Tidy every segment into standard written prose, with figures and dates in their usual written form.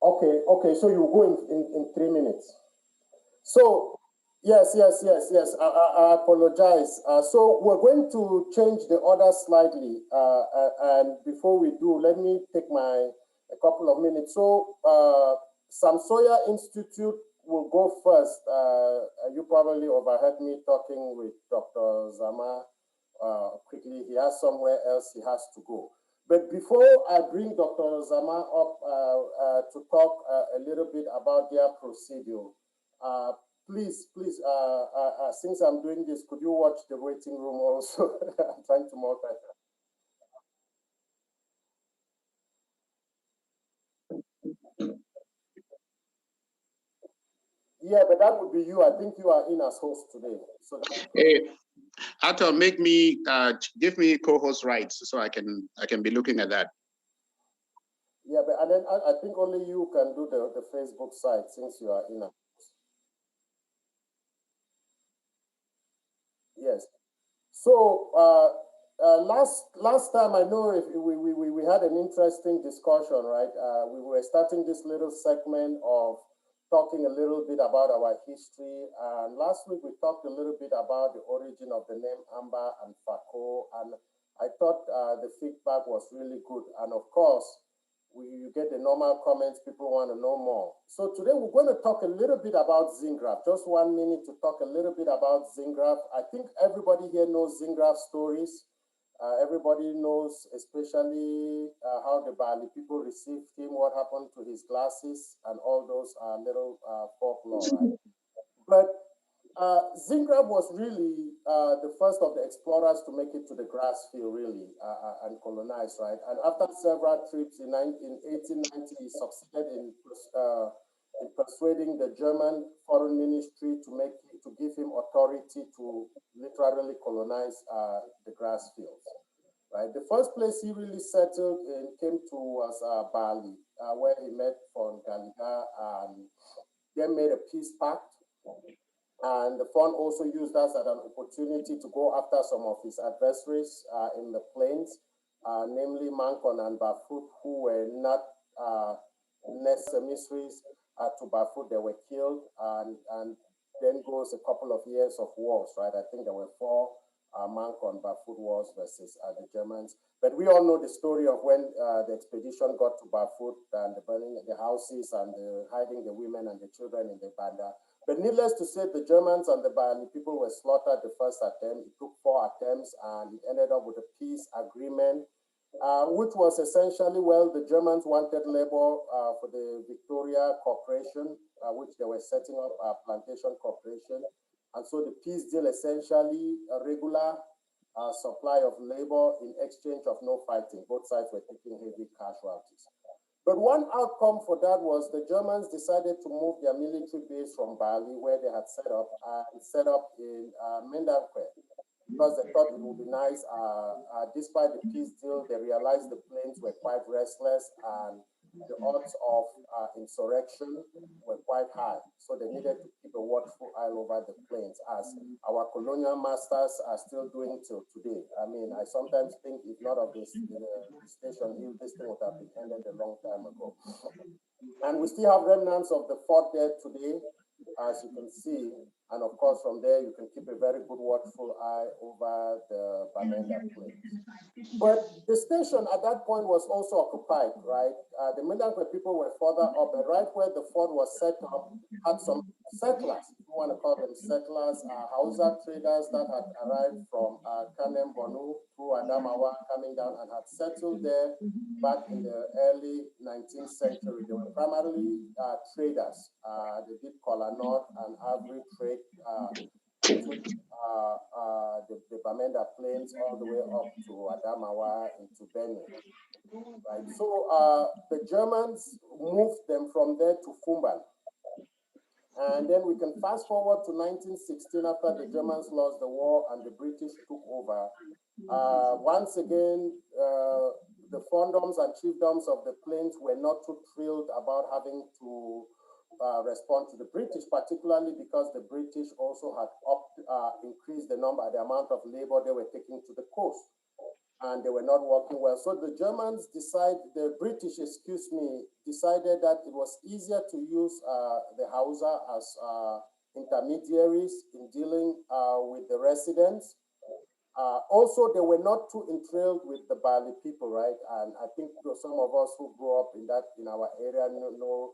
Okay. So you go in 3 minutes. So yes. I apologize. So we're going to change the order slightly. And before we do, let me take a couple of minutes. So Samsoya Institute will go first. You probably overheard me talking with Dr. Zama quickly. He has somewhere else he has to go. But before I bring Dr. Zama up to talk a little bit about their procedure, please, since I'm doing this, could you watch the waiting room also? I'm trying to multitask. Yeah, but that would be you. I think you are in as host today. So hey, Ato, make me give me co-host rights so I can be looking at that. Yeah, but and then I think only you can do the Facebook site since you are in a yes. So last time I know if we had an interesting discussion, right? We were starting this little segment of talking a little bit about our history. And last week we talked a little bit about the origin of the name Amba and Fako, and I thought the feedback was really good. And of course, you get the normal comments, people want to know more. So today we're going to talk a little bit about Zingraf. Just 1 minute to talk a little bit about Zingraf. I think everybody here knows Zingraf stories. Everybody knows, especially how the Bali people received him, what happened to his glasses, and all those little folklore, right? But Zingrab was really the first of the explorers to make it to the grass field, really, and colonize, right? And after several trips in 1890, he succeeded in persuading the German foreign ministry to give him authority to literally colonize the grass fields, right? The first place he really settled in came to was Bali, where he met von Gallagher and they made a peace pact. And the fund also used that as an opportunity to go after some of his adversaries in the plains, namely Mancon and Bafut, who were not emissaries to Bafut. They were killed, and then goes a couple of years of wars, right? I think there were four Mancon Bafut wars versus the Germans. But we all know the story of when the expedition got to Bafut and the burning of the houses and hiding the women and the children in the Banda. But needless to say, the Germans and the Bali people were slaughtered the first attempt. It took 4 attempts and it ended up with a peace agreement, which was essentially, well, the Germans wanted labor for the Victoria Corporation, which they were setting up a plantation corporation. And so the peace deal essentially a regular supply of labor in exchange of no fighting. Both sides were taking heavy casualties. But one outcome for that was the Germans decided to move their military base from Bali, where they had set up in Mendankwe, because they thought it would be nice. Despite the peace deal, they realized the plains were quite restless and the odds of insurrection were quite high. So they needed to keep a watchful eye over the plains, as our colonial masters are still doing till today. I mean, I sometimes think if not of this station hill, this thing would have been ended a long time ago. And we still have remnants of the fort there today, as you can see. And of course, from there, you can keep a very good watchful eye over the Bamenda Plains. But the station at that point was also occupied, right? The Mendankwe people were further up, and right where the fort was set up had some settlers, if you want to call them settlers, Hausa traders that had arrived from Kanem Bonu through Adamawa, coming down and had settled there back in the early 19th century. They were primarily traders. They did Kola North and Avery trade between the Bamenda Plains all the way up to Adamawa into Benue. Right. So the Germans moved them from there to Fumban. And then we can fast forward to 1916 after the Germans lost the war and the British took over. Once again, the fondoms and chiefdoms of the plains were not too thrilled about having to respond to the British, particularly because the British also had increased the amount of labor they were taking to the coast. and they were not working well. So the British, decided that it was easier to use the Hausa as intermediaries in dealing with the residents. Also, they were not too enthralled with the Bali people, right? And I think some of us who grew up in our area know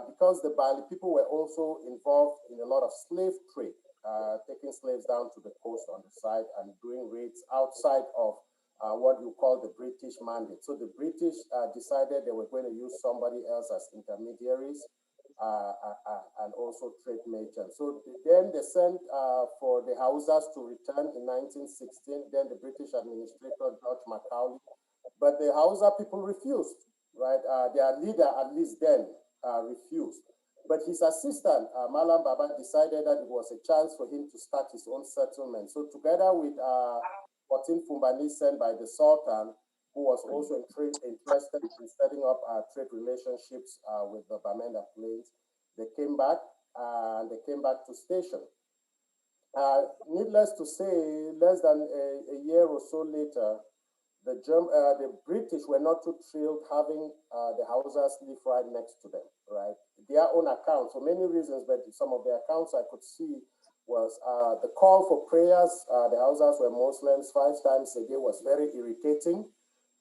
because the Bali people were also involved in a lot of slave trade, taking slaves down to the coast on the side and doing raids outside of what you call the British mandate. So the British decided they were going to use somebody else as intermediaries and also trade merchants. So then they sent for the Hausas to return in 1916, then the British administrator, George Macaulay, but the Hausa people refused, right? Their leader, at least then, refused. But his assistant, Malam Baba, decided that it was a chance for him to start his own settlement. So together with 14 Fumbani sent by the Sultan, who was also interested in setting up trade relationships with the Bamenda Plains, they came back and they came back to station. Needless to say, less than a year or so later, the British were not too thrilled having the Hausas live right next to them, right? Their own accounts, for many reasons, but some of the accounts I could see was the call for prayers. The Hausas were Muslims 5 times a day was very irritating.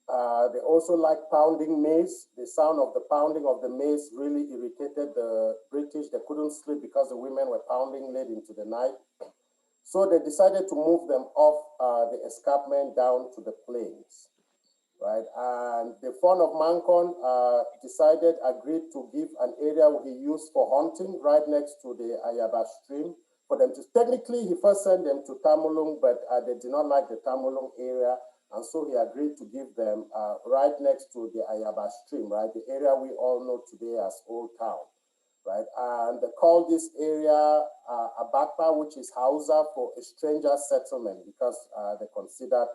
They also liked pounding maize. The sound of the pounding of the maize really irritated the British. They couldn't sleep because the women were pounding late into the night. So they decided to move them off the escarpment down to the plains, right? And the Fon of Mancon agreed to give an area he used for hunting right next to the Ayaba stream for them to, technically he first sent them to Tamulung, but they did not like the Tamulung area. And so he agreed to give them right next to the Ayaba stream, right? The area we all know today as Old Town, right? And they called this area Abakpa, which is Hausa for a stranger settlement, because they considered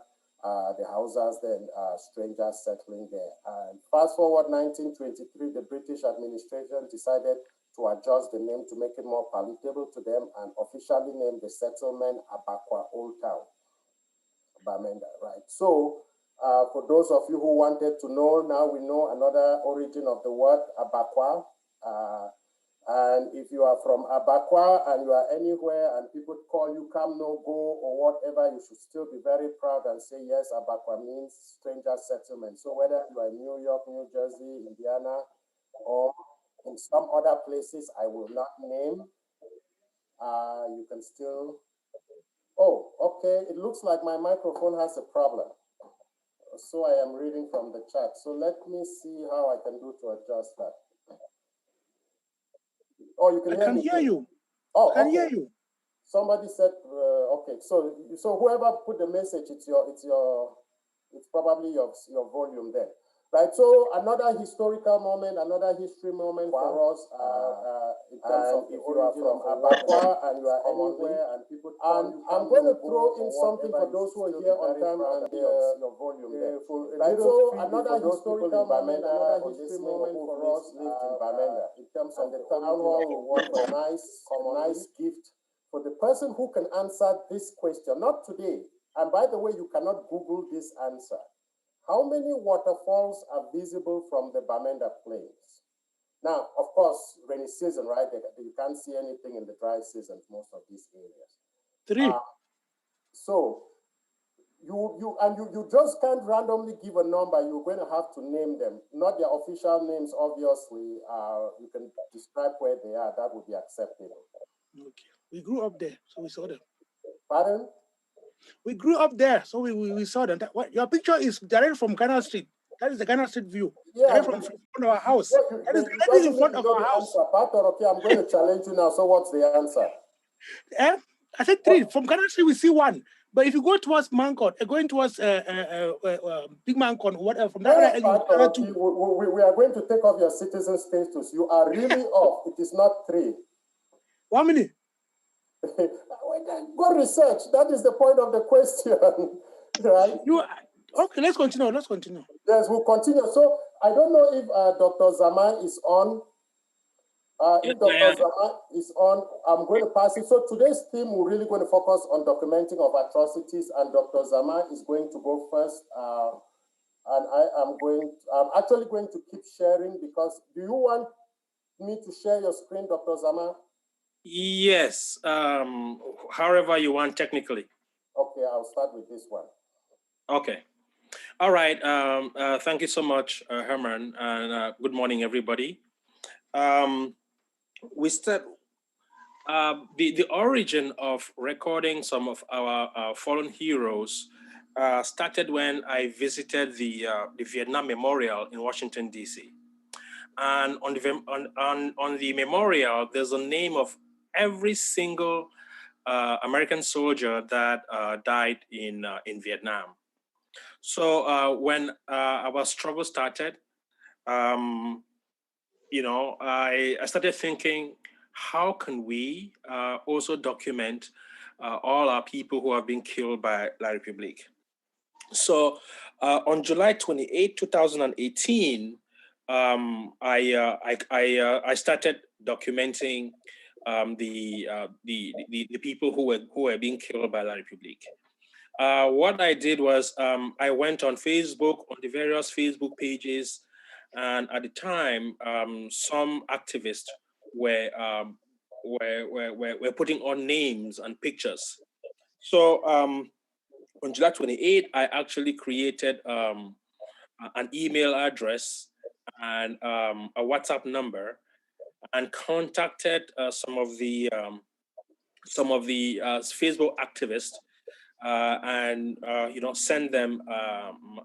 the Hausas then strangers settling there. And fast forward 1923, the British administration decided to adjust the name to make it more palatable to them and officially named the settlement Abakwa Old Town. Bamenda, right? So for those of you who wanted to know, now we know another origin of the word Abakwa. And if you are from Abakwa and you are anywhere and people call you come, no, go, or whatever, you should still be very proud and say, yes, Abakwa means stranger settlement. So whether you are in New York, New Jersey, Indiana, or in some other places I will not name, you can still. Oh, okay. It looks like my microphone has a problem. So I am reading from the chat. So let me see how I can do to adjust that. Oh, you can hear me? I can hear you. Oh, I can okay. hear you. Somebody said, okay. So whoever put the message, it's probably your volume there. Right, so another historical moment, another history moment for us in terms of if you are from Abakwa and you are anywhere and people. And I'm going to throw in something for those who are here on time and your volume there. Right, so another historical moment, another history moment for us lived in Bamenda in terms of the town hall will give a nice gift for the person who can answer this question. Not today, and by the way, you cannot Google this answer. How many waterfalls are visible from the Bamenda Plains? Now, of course, rainy season, right? You can't see anything in the dry season, most of these areas. 3. So you just can't randomly give a number. You're going to have to name them, not their official names, obviously. You can describe where they are. That would be acceptable. Okay. We grew up there, so we saw them. Pardon? We grew up there, so we saw them. Your picture is direct from Canal Street. That is the Canal Street view. Yeah, direct from front of our house. That is directly in front of our house. Okay, I'm going to challenge you now. So what's the answer? I said 3. From Canal Street, we see 1. But if you go towards Mancon, going towards Big Mancon, whatever, from that area, 2. We are going to take off your citizen status. You are really off. It is not 3. 1 minute. Go research. That is the point of the question, right? Okay, let's continue. Let's continue. Yes, we'll continue. So I don't know if Dr. Zaman is on. If Dr. Zama is on, I'm going to pass it. So today's theme, we're really going to focus on documenting of atrocities, and Dr. Zama is going to go first. And I'm actually going to keep sharing, because do you want me to share your screen, Dr. Zama? Yes, however you want technically. Okay, I'll start with this one. Okay. All right. Thank you so much, Herman, and good morning, everybody. We start the origin of recording some of our fallen heroes started when I visited the Vietnam Memorial in Washington, D.C. And on the memorial, there's a name of every single American soldier that died in Vietnam. So when our struggle started, I started thinking, how can we also document all our people who have been killed by La République? So on July 28, 2018, I started documenting the people who were being killed by La République. What I did was I went on Facebook, on the various Facebook pages, and at the time, some activists were putting on names and pictures. So on July 28, I actually created an email address and a WhatsApp number, and contacted some of the Facebook activists, and send them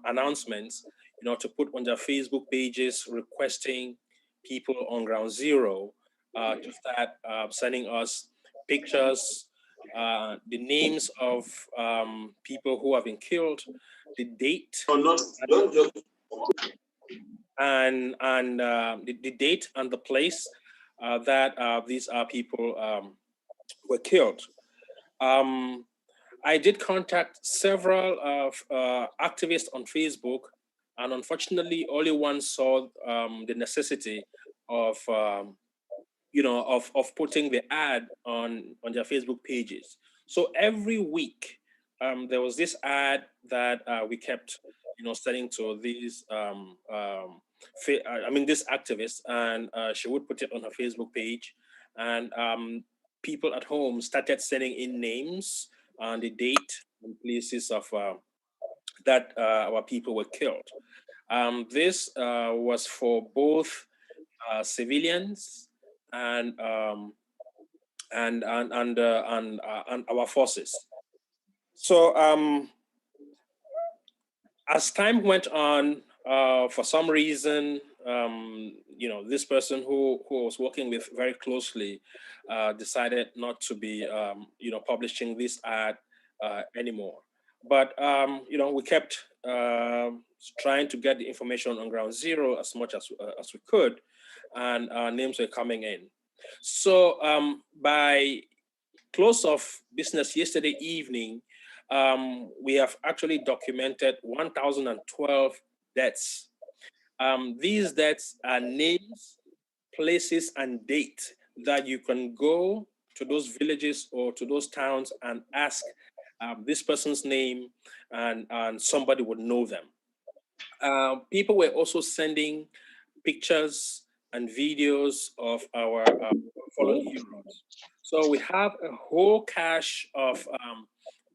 announcements, to put on their Facebook pages, requesting people on Ground Zero to start sending us pictures, the names of people who have been killed, the date, and the date and the place that these people were killed. I did contact several activists on Facebook, and unfortunately, only one saw the necessity of putting the ad on their Facebook pages. So every week, there was this ad that we kept, sending to these, this activist, and she would put it on her Facebook page, and people at home started sending in names and the date and places of that our people were killed. This was for both civilians and our forces. So as time went on, for some reason, this person who I was working with very closely decided not to be, publishing this ad anymore. But, we kept trying to get the information on Ground Zero as much as we could, and names were coming in. So by close of business yesterday evening, we have actually documented 1,012 deaths. These deaths are names, places, and date that you can go to those villages or to those towns and ask this person's name, and somebody would know them. People were also sending pictures and videos of our fallen heroes. So we have a whole cache of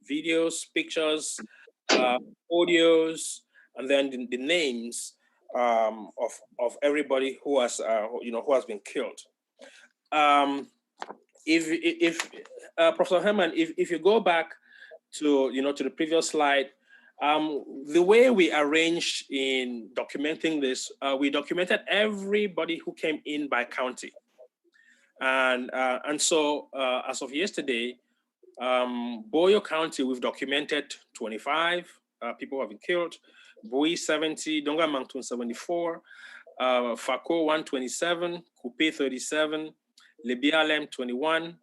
videos, pictures, audios, and then the names of everybody who has who has been killed. If Professor Herman, if you go back to to the previous slide, the way we arranged in documenting this, we documented everybody who came in by county, and so as of yesterday, Boyo County, we've documented 25 people who have been killed, Bui 70, Donga Mangtun 74, Fako 127, Coupe 37, Lebialem 21,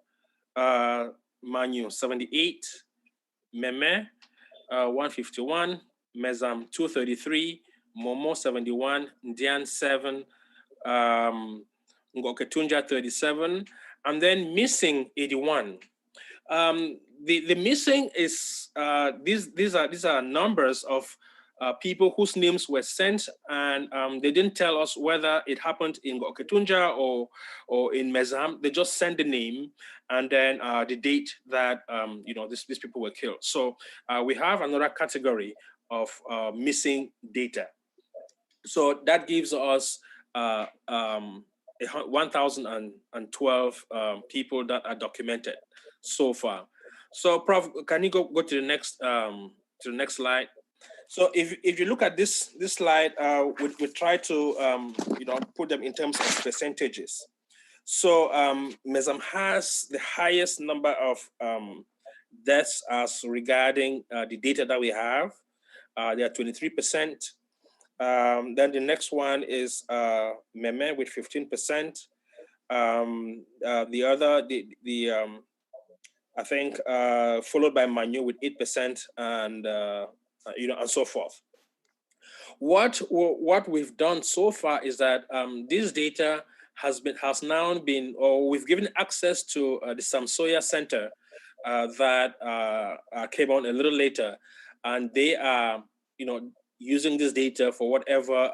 Manu 78, Meme 151, Mezam 233, Momo 71, Ndian 7, Ngoketunja 37, and then missing 81. The missing is these are numbers of people whose names were sent, and they didn't tell us whether it happened in Ngoketunja or in Mezam. They just sent the name and then the date that these people were killed. So we have another category of missing data. So that gives us 1,012 people that are documented so far. So, Prof, can you go to the next slide? So, if you look at this slide, we try to put them in terms of percentages. So, Mezam has the highest number of deaths as regarding the data that we have. They are 23%. Then the next one is Meme with 15%. The other, I think, followed by Manu with 8%, and and so forth. What we've done so far is that this data has now been, or we've given access to the Samsoya Center that came on a little later, and they are using this data for whatever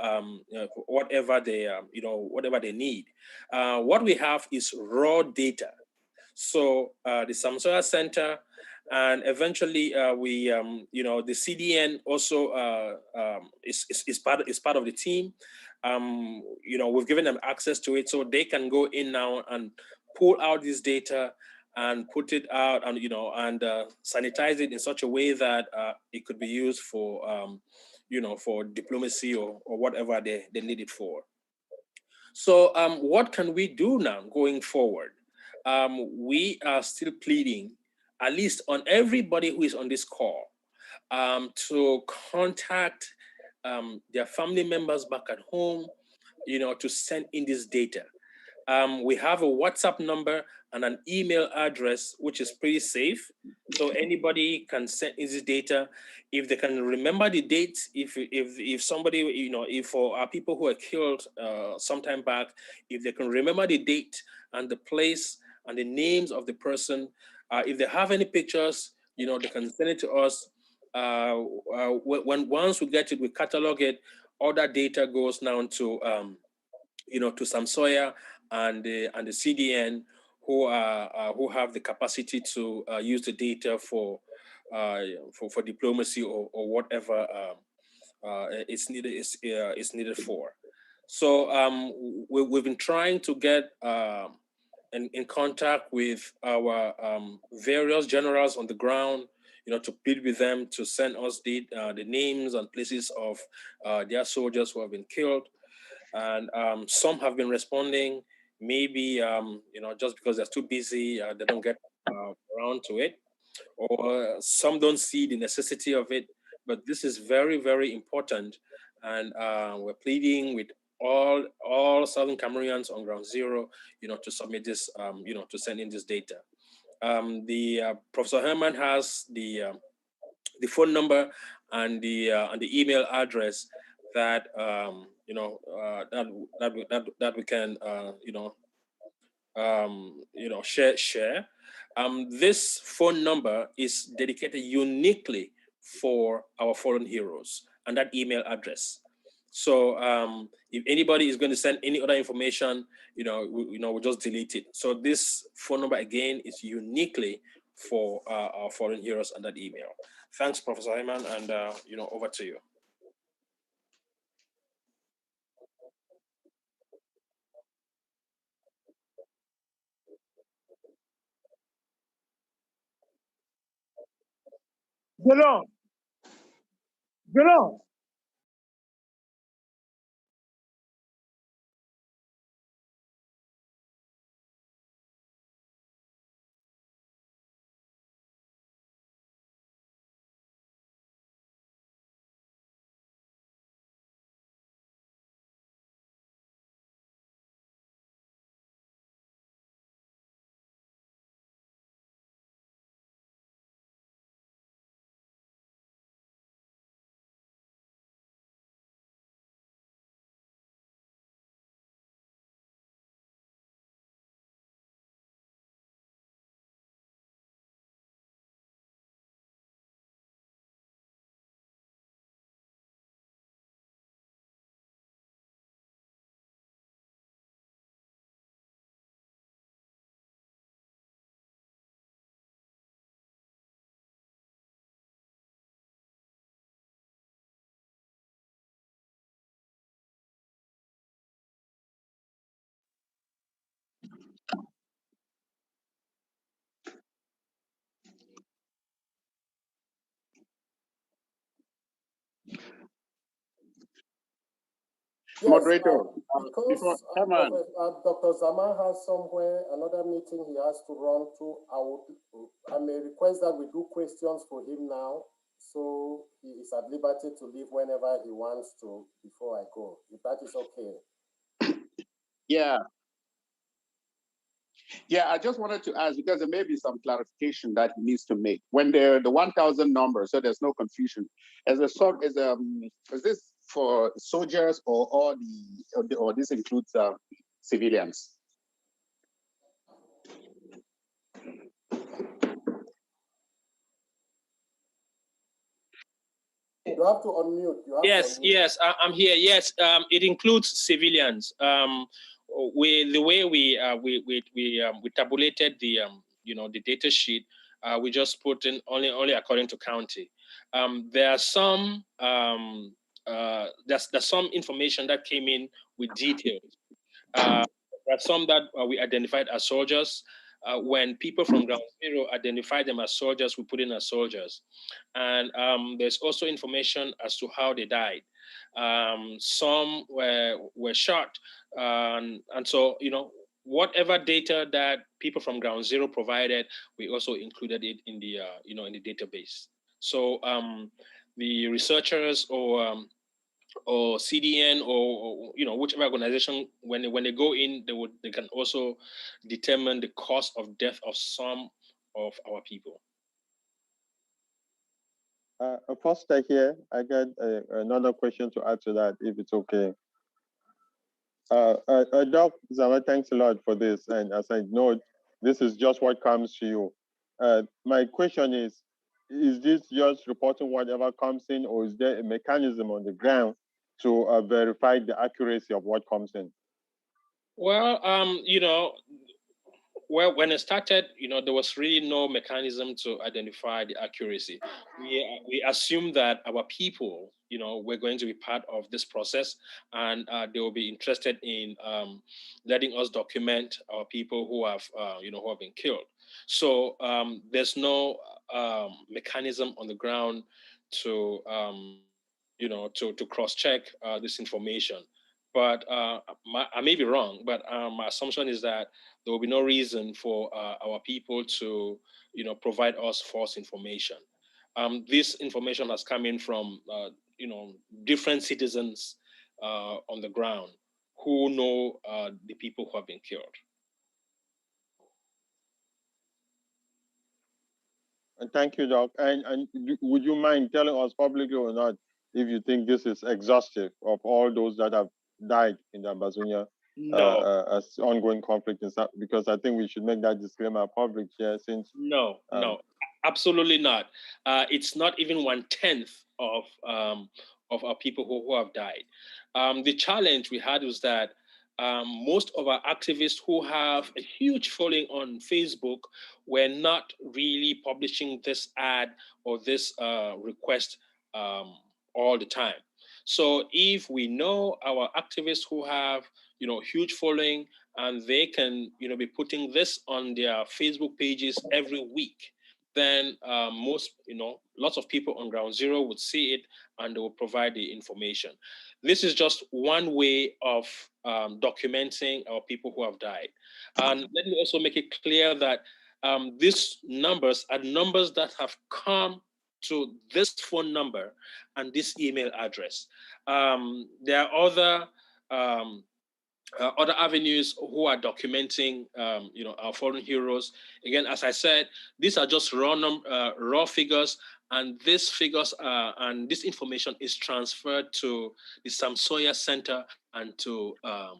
whatever they need. What we have is raw data. So the Samsoya Center, and eventually we the CDN also is part of the team. We've given them access to it, so they can go in now and pull out this data and put it out, and sanitize it in such a way that it could be used for for diplomacy or whatever they need it for. So what can we do now going forward? We are still pleading, at least on everybody who is on this call, to contact their family members back at home, to send in this data. We have a WhatsApp number and an email address, which is pretty safe. So anybody can send in this data. If they can remember the date, if somebody, if for our people who were killed sometime back, if they can remember the date and the place and the names of the person, if they have any pictures, they can send it to us. Once we get it, we catalog it. All that data goes now to to Samsoya and the CDN, who have the capacity to use the data for diplomacy or whatever it's needed for. So we've been trying to get in contact with our various generals on the ground, to plead with them to send us the names and places of their soldiers who have been killed. And some have been responding, maybe just because they're too busy, they don't get around to it, or some don't see the necessity of it. But this is very, very important, and we're pleading with all Southern Cameroonians on ground zero, to submit this, to send in this data. Professor Herman has the phone number and the email address that that we can share. This phone number is dedicated uniquely for our fallen heroes, and that email address. So if anybody is going to send any other information, we'll just delete it. So this phone number again is uniquely for our fallen heroes and that email. Thanks, Professor Hyman, and over to you. Belong. Yes, Moderator, because come on. Dr. Zaman has somewhere another meeting he has to run to. I may request that we do questions for him now, so he is at liberty to leave whenever he wants to before I go, if that is okay. Yeah. Yeah, I just wanted to ask, because there may be some clarification that he needs to make. When the 1,000 number, so there's no confusion. Is this for soldiers or this includes civilians? You have to unmute. Yes, I'm here. Yes, it includes civilians. The way we tabulated the the data sheet, we just put in only according to county. There are some there's some information that came in with details. There are some that we identified as soldiers. When people from Ground Zero identified them as soldiers, we put in as soldiers. And there's also information as to how they died. Some were shot, and so whatever data that people from Ground Zero provided, we also included it in the in the database. So the researchers or CDN or whichever organization, when they go in, they can also determine the cause of death of some of our people. Foster here, I got another question to add to that, if it's okay. Doc Zama, thanks a lot for this. And as I know, this is just what comes to you. My question is this just reporting whatever comes in, or is there a mechanism on the ground to verify the accuracy of what comes in? Well, when it started, there was really no mechanism to identify the accuracy. We assumed that our people, were going to be part of this process, and they will be interested in letting us document our people who have, who have been killed. So there's no mechanism on the ground to, to cross-check this information. But I may be wrong, but my assumption is that there will be no reason for our people to, provide us false information. This information has come in from, different citizens on the ground who know the people who have been killed. And thank you, Doc. And would you mind telling us publicly or not if you think this is exhaustive of all those that have died in the Ambazonia as ongoing conflict and stuff? Because I think we should make that disclaimer public here, since no, absolutely not. It's not even 1/10 of our people who have died. The challenge we had was that most of our activists who have a huge following on Facebook were not really publishing this ad or this request all the time. So if we know our activists who have, huge following, and they can, be putting this on their Facebook pages every week, then lots of people on Ground Zero would see it and they will provide the information. This is just one way of documenting our people who have died. And let me also make it clear that these numbers are numbers that have come to this phone number and this email address. There are other avenues who are documenting, our fallen heroes. Again, as I said, these are just raw figures, and these figures and this information is transferred to the Samsoya Center and to the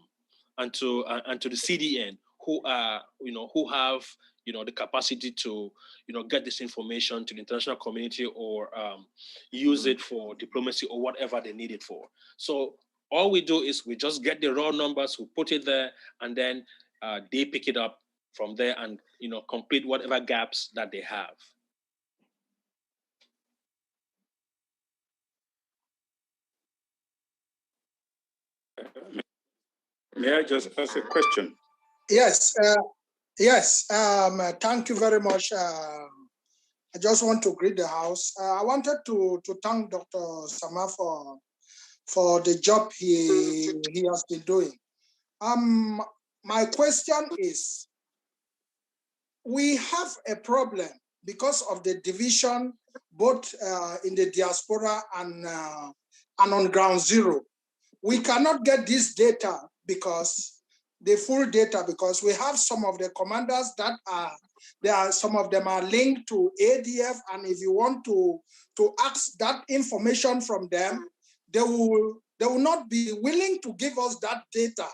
CDN, who are, who have, the capacity to, get this information to the international community or use it for diplomacy or whatever they need it for. So all we do is we just get the raw numbers, we put it there, and then they pick it up from there and, complete whatever gaps that they have. May I just ask a question? Yes. Thank you very much. I just want to greet the House. I wanted to thank Dr. Sama for the job he has been doing. My question is, we have a problem because of the division both in the diaspora and on ground zero. We cannot get this data because the full data, because we have some of the commanders that are some of them are linked to ADF, and if you want to ask that information from them, they will not be willing to give us that data.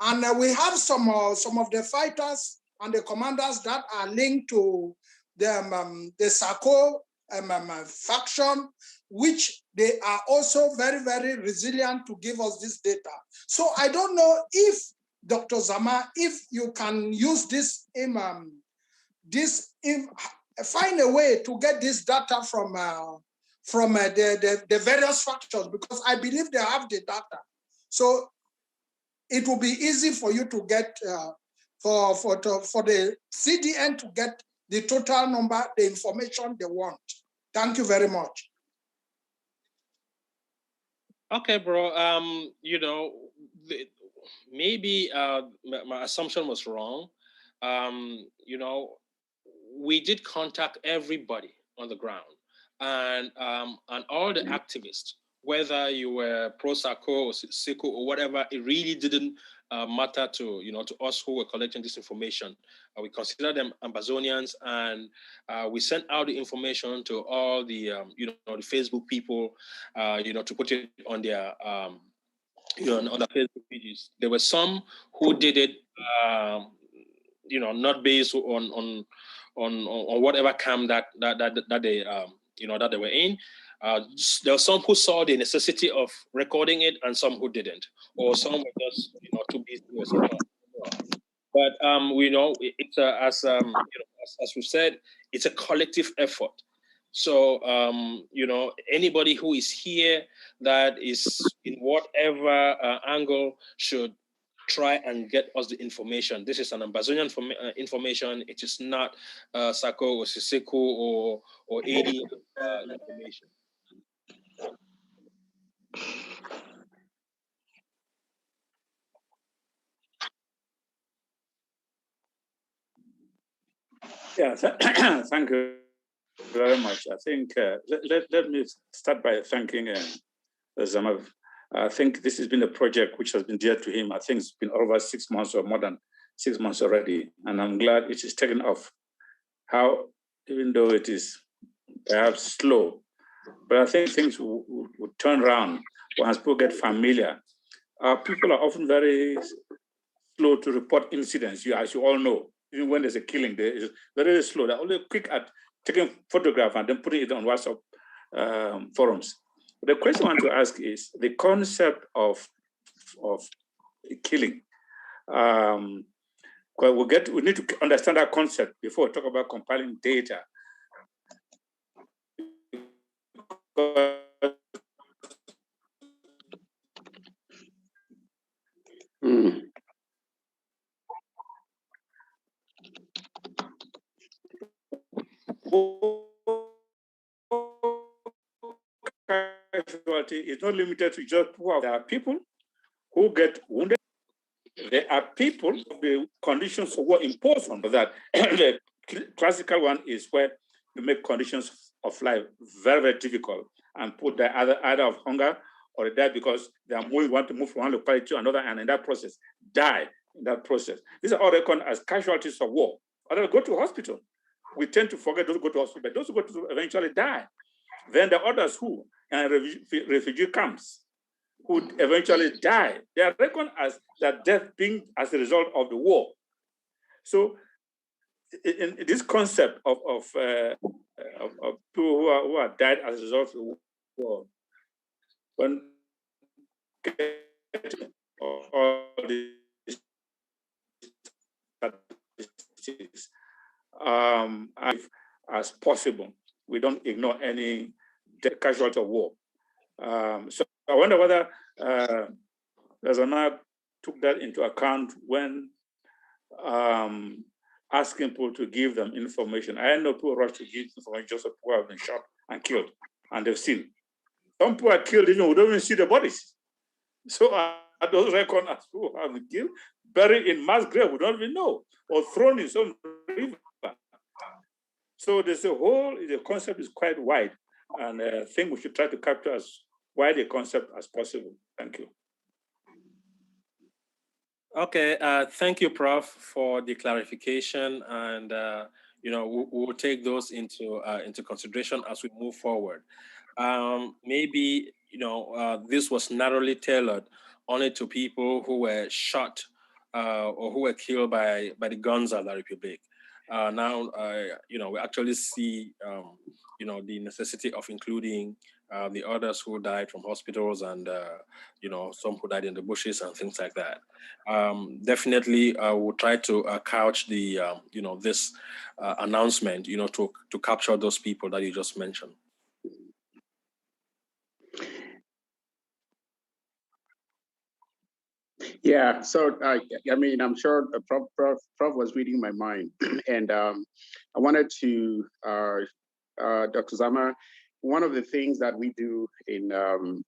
And we have some of the fighters and the commanders that are linked to the SACO faction, which they are also very, very resilient to give us this data. So I don't know if, Dr. Zama, if you can use find a way to get this data from the various factions, because I believe they have the data. So it will be easy for you to get, for the CDN to get the total number, the information they want. Thank you very much. Okay, bro. You know, maybe my assumption was wrong. You know, we did contact everybody on the ground, and all the activists, whether you were pro SACO or SICO or whatever, it really didn't matter to us who were collecting this information. We consider them Ambazonians, and we sent out the information to all the the Facebook people, to put it on their on the Facebook pages. There were some who did it, not based on whatever camp that they that they were in. There were some who saw the necessity of recording it, and some who didn't, or some were just too busy or something. But we know it's as we said, it's a collective effort. So anybody who is here that is in whatever angle should try and get us the information. This is an Ambazonian information. It is not SACO or Siseko or AD information. Yeah, thank you very much. I think let me start by thanking Zama. I think this has been a project which has been dear to him. I think it's been over 6 months or more than 6 months already, and I'm glad it is taken off. How, even though it is perhaps slow, but I think things will turn around once people get familiar. People are often very slow to report incidents, as you all know. Even when there's a killing, they're very slow. They're only quick at taking photograph and then putting it on WhatsApp forums. The question I want to ask is the concept of killing. We need to understand that concept before we talk about compiling data. Casualty is not limited to just poor. There are people who get wounded. There are people, the conditions of war imposed on that. The classical one is where you make conditions of life very, very difficult and put the either of hunger or die because they are want to move from one locality to another, and in that process, die in that process. These are all reckoned as casualties of war. Or go to hospital. We tend to forget those who go to hospital, but those who go to eventually die. Then the others who in refugee camps who eventually die, they are reckoned as that death being as a result of the war. So, in this concept of people who are died as a result of the war, when all these statistics, as possible, we don't ignore any casualty of war. So I wonder whether Zama took that into account when asking people to give them information. I know people rush to give information just so people have been shot and killed, and they've seen. Some people are killed, we don't even see the bodies. So are those reckoned as who have been killed, buried in mass grave, we don't even know, or thrown in some river. So the concept is quite wide, and I think we should try to capture as wide a concept as possible. Thank you. Okay, thank you, Prof, for the clarification, and we'll take those into consideration as we move forward. Maybe this was narrowly tailored only to people who were shot or who were killed by the guns of the Republic. Now, we actually see, the necessity of including the others who died from hospitals and, some who died in the bushes and things like that. Definitely, we'll try to couch the, this announcement, to capture those people that you just mentioned. Yeah, so I'm sure Prof was reading my mind, and I wanted to, Dr. Zama, one of the things that we do in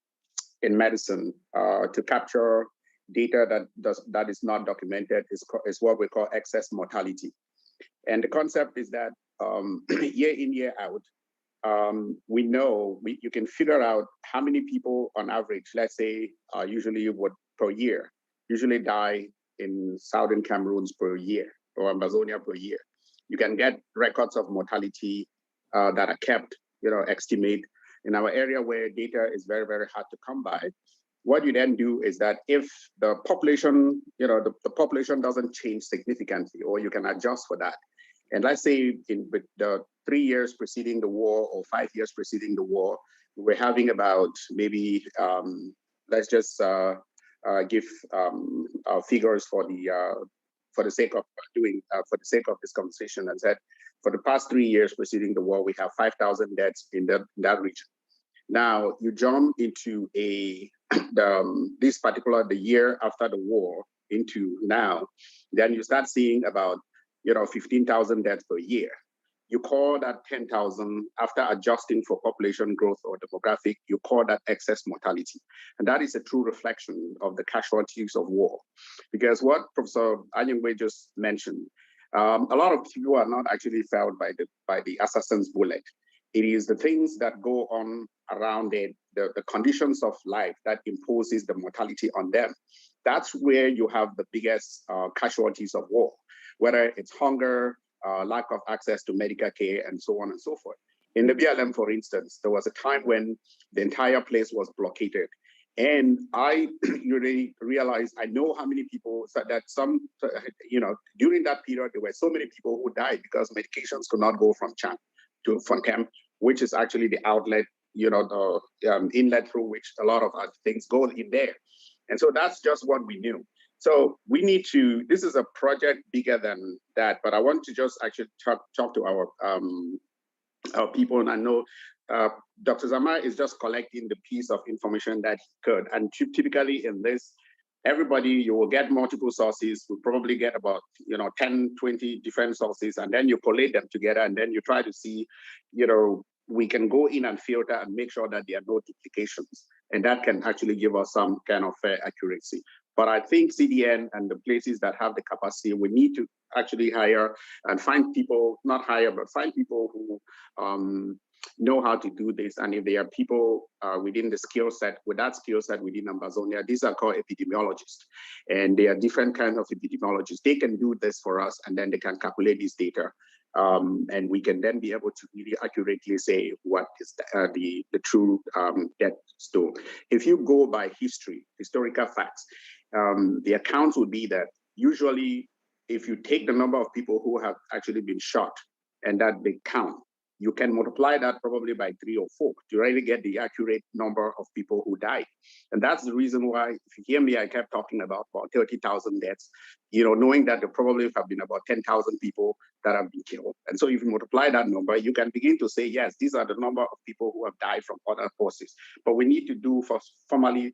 medicine to capture data that is not documented is what we call excess mortality, and the concept is that year in, year out, we know you can figure out how many people on average, let's say, usually per year, usually die in southern Cameroons per year or Amazonia per year. You can get records of mortality that are kept, estimate in our area where data is very, very hard to come by. What you then do is that if the population, the population doesn't change significantly, or you can adjust for that. And let's say in the 3 years preceding the war or 5 years preceding the war, we're having about maybe, let's just give figures for the sake of this conversation, and said for the past 3 years preceding the war, we have 5,000 deaths in that region. Now you jump into the year after the war into now, then you start seeing about 15,000 deaths per year. You call that 10,000 after adjusting for population growth or demographic, you call that excess mortality. And that is a true reflection of the casualties of war. Because what Professor Anyangwe just mentioned, a lot of people are not actually felled by the assassin's bullet. It is the things that go on around it, the conditions of life that imposes the mortality on them. That's where you have the biggest casualties of war, whether it's hunger, lack of access to medical care, and so on and so forth. In the BLM, for instance, there was a time when the entire place was blockaded. And I really realized, I know how many people said that during that period, there were so many people who died because medications could not go from camp, which is actually the outlet, the inlet through which a lot of other things go in there. And so that's just what we knew. So we need to, this is a project bigger than that, but I want to just actually talk to our people. And I know Dr. Zama is just collecting the piece of information that he could. And typically in this, everybody, you will get multiple sources. We'll probably get about 10, 20 different sources, and then you collate them together, and then you try to see, we can go in and filter and make sure that there are no duplications. And that can actually give us some kind of accuracy. But I think CDN and the places that have the capacity, we need to actually hire and find people, not hire, but find people who know how to do this. And if there are people within the skill set, with that skill set within Amazonia, these are called epidemiologists. And they are different kinds of epidemiologists. They can do this for us, and then they can calculate this data. And we can then be able to really accurately say what is the true death toll. If you go by historical facts, the accounts would be that usually if you take the number of people who have actually been shot and that big count, you can multiply that probably by 3 or 4 to really get the accurate number of people who died. And that's the reason why, if you hear me, I kept talking about 30,000 deaths, knowing that there probably have been about 10,000 people that have been killed. And so if you multiply that number, you can begin to say, yes, these are the number of people who have died from other causes. But we need to formally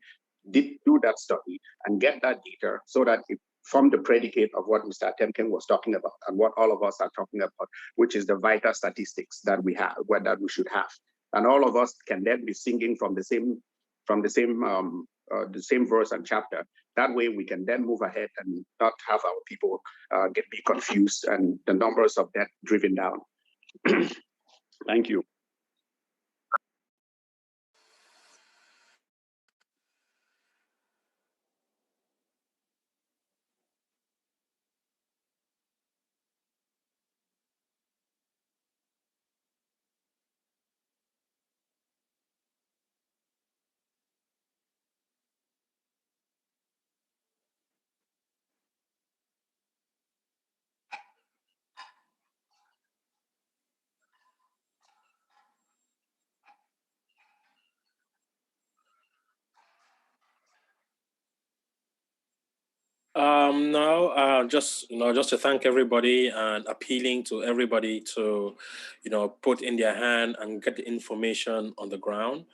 do that study and get that data so that it from the predicate of what Mr. Temkin was talking about and what all of us are talking about, which is the vital statistics that we have, that we should have. and all of us can then be singing from the same verse and chapter. That way we can then move ahead and not have our people be confused and the numbers of death driven down. Thank you. No, just just to thank everybody and appealing to everybody to, put in their hand and get the information on the ground.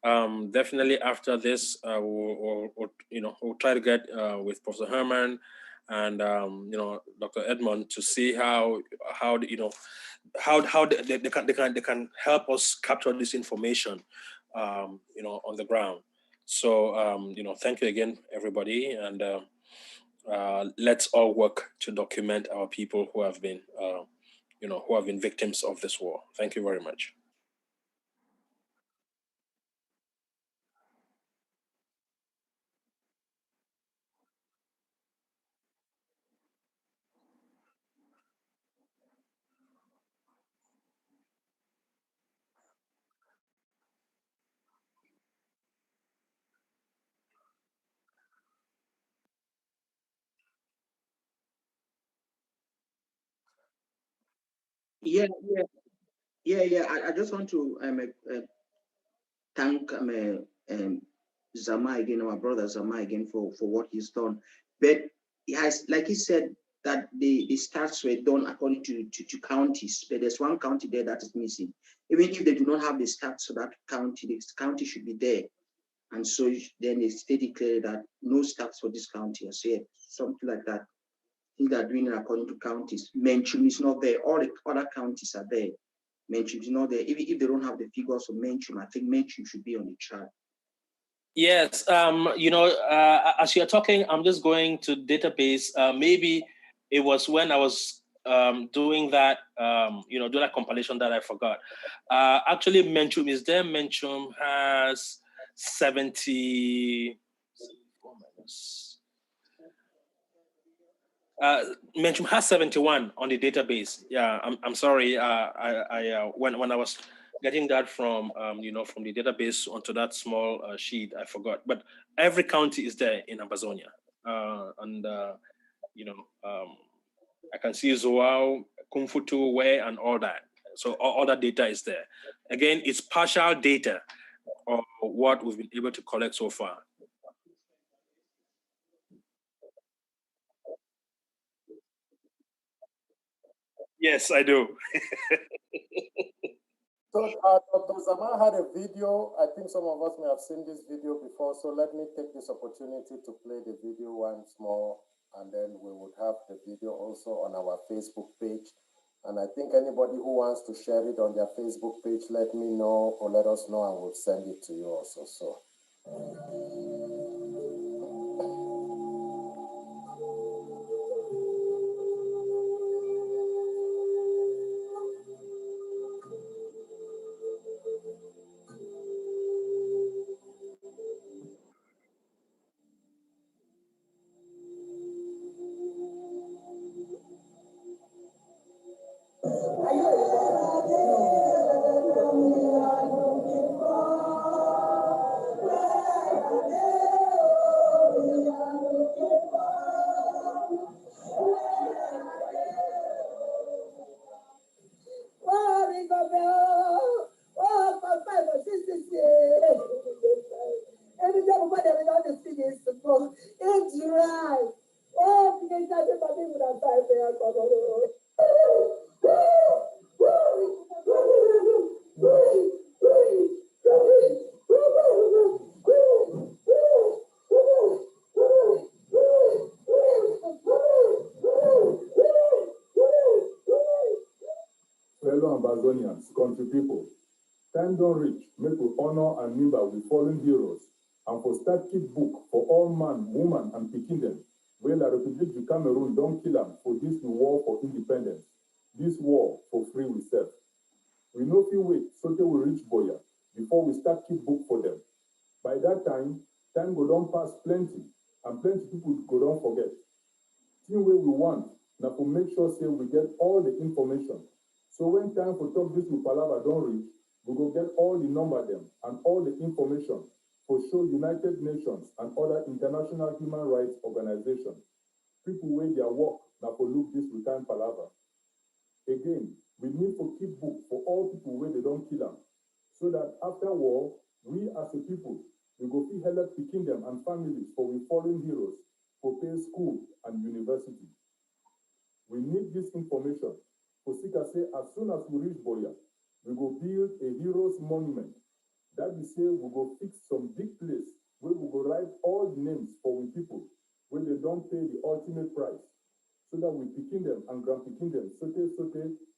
Definitely after this, we'll try to get with Professor Herman and Dr. Edmond to see how they can help us capture this information, on the ground. So thank you again, everybody, and. Let's all work to document our people who have been, who have been victims of this war. Thank you very much. Yeah. I just want to thank Zama again, our brother Zama again, for what he's done. But he has, like he said, that the stats were done according to counties, but there's one county there that is missing. Even if they do not have the stats for that county, the county should be there. And so then they declare that no stats for this county as yet, something like that. I think they're doing it according to counties. Menchum is not there. All the other counties are there. Menchum is not there. If they don't have the figures for Menchum, I think Menchum should be on the chart. Yes, as you're talking, I'm just going to database. Maybe it was when I was doing that, doing that compilation that I forgot. Actually, Menchum is there. Menchum has 70. Menchum has 71 on the database. Yeah, I'm sorry. When I was getting that from from the database onto that small sheet, I forgot. But every county is there in Amazonia, and I can see Zoao, Kumfutu, where, and all that. So all that data is there. Again, it's partial data of what we've been able to collect so far. Yes, I do. So Dr. Zama had a video. I think some of us may have seen this video before. So let me take this opportunity to play the video once more, and then we would have the video also on our Facebook page. And I think anybody who wants to share it on their Facebook page, let me know or let us know, and we'll send it to you also. So. Fellow Ambazonians, country people, Time don't reach, make we honor and remember we fallen heroes, and for start keep book for all man, woman, and pikin dem, wey la Republic du Cameroon don kill am for this war for independence, this war for free we serve. We no fit wait so till we reach Boya before we start keep book for them. By that time go don pass plenty, and plenty people go don forget. Thing wey we want na to make sure say we get all the information. So when time for talk this with palava don reach, we go get all the number them and all the information for show United Nations and other international human rights organizations. People wey their work na for look this with time palava. Again, we need to keep book for all people where they don't kill them, so that after war, we as a people, we go fit help pikin them and families for we fallen heroes for pay school and university. We need this information for Sika say as soon as we reach Boya, we go build a heroes monument. That we say we go fix some big place where we go write all the names for we people when they don't pay the ultimate price, so that we pikin them and grand pikin them sote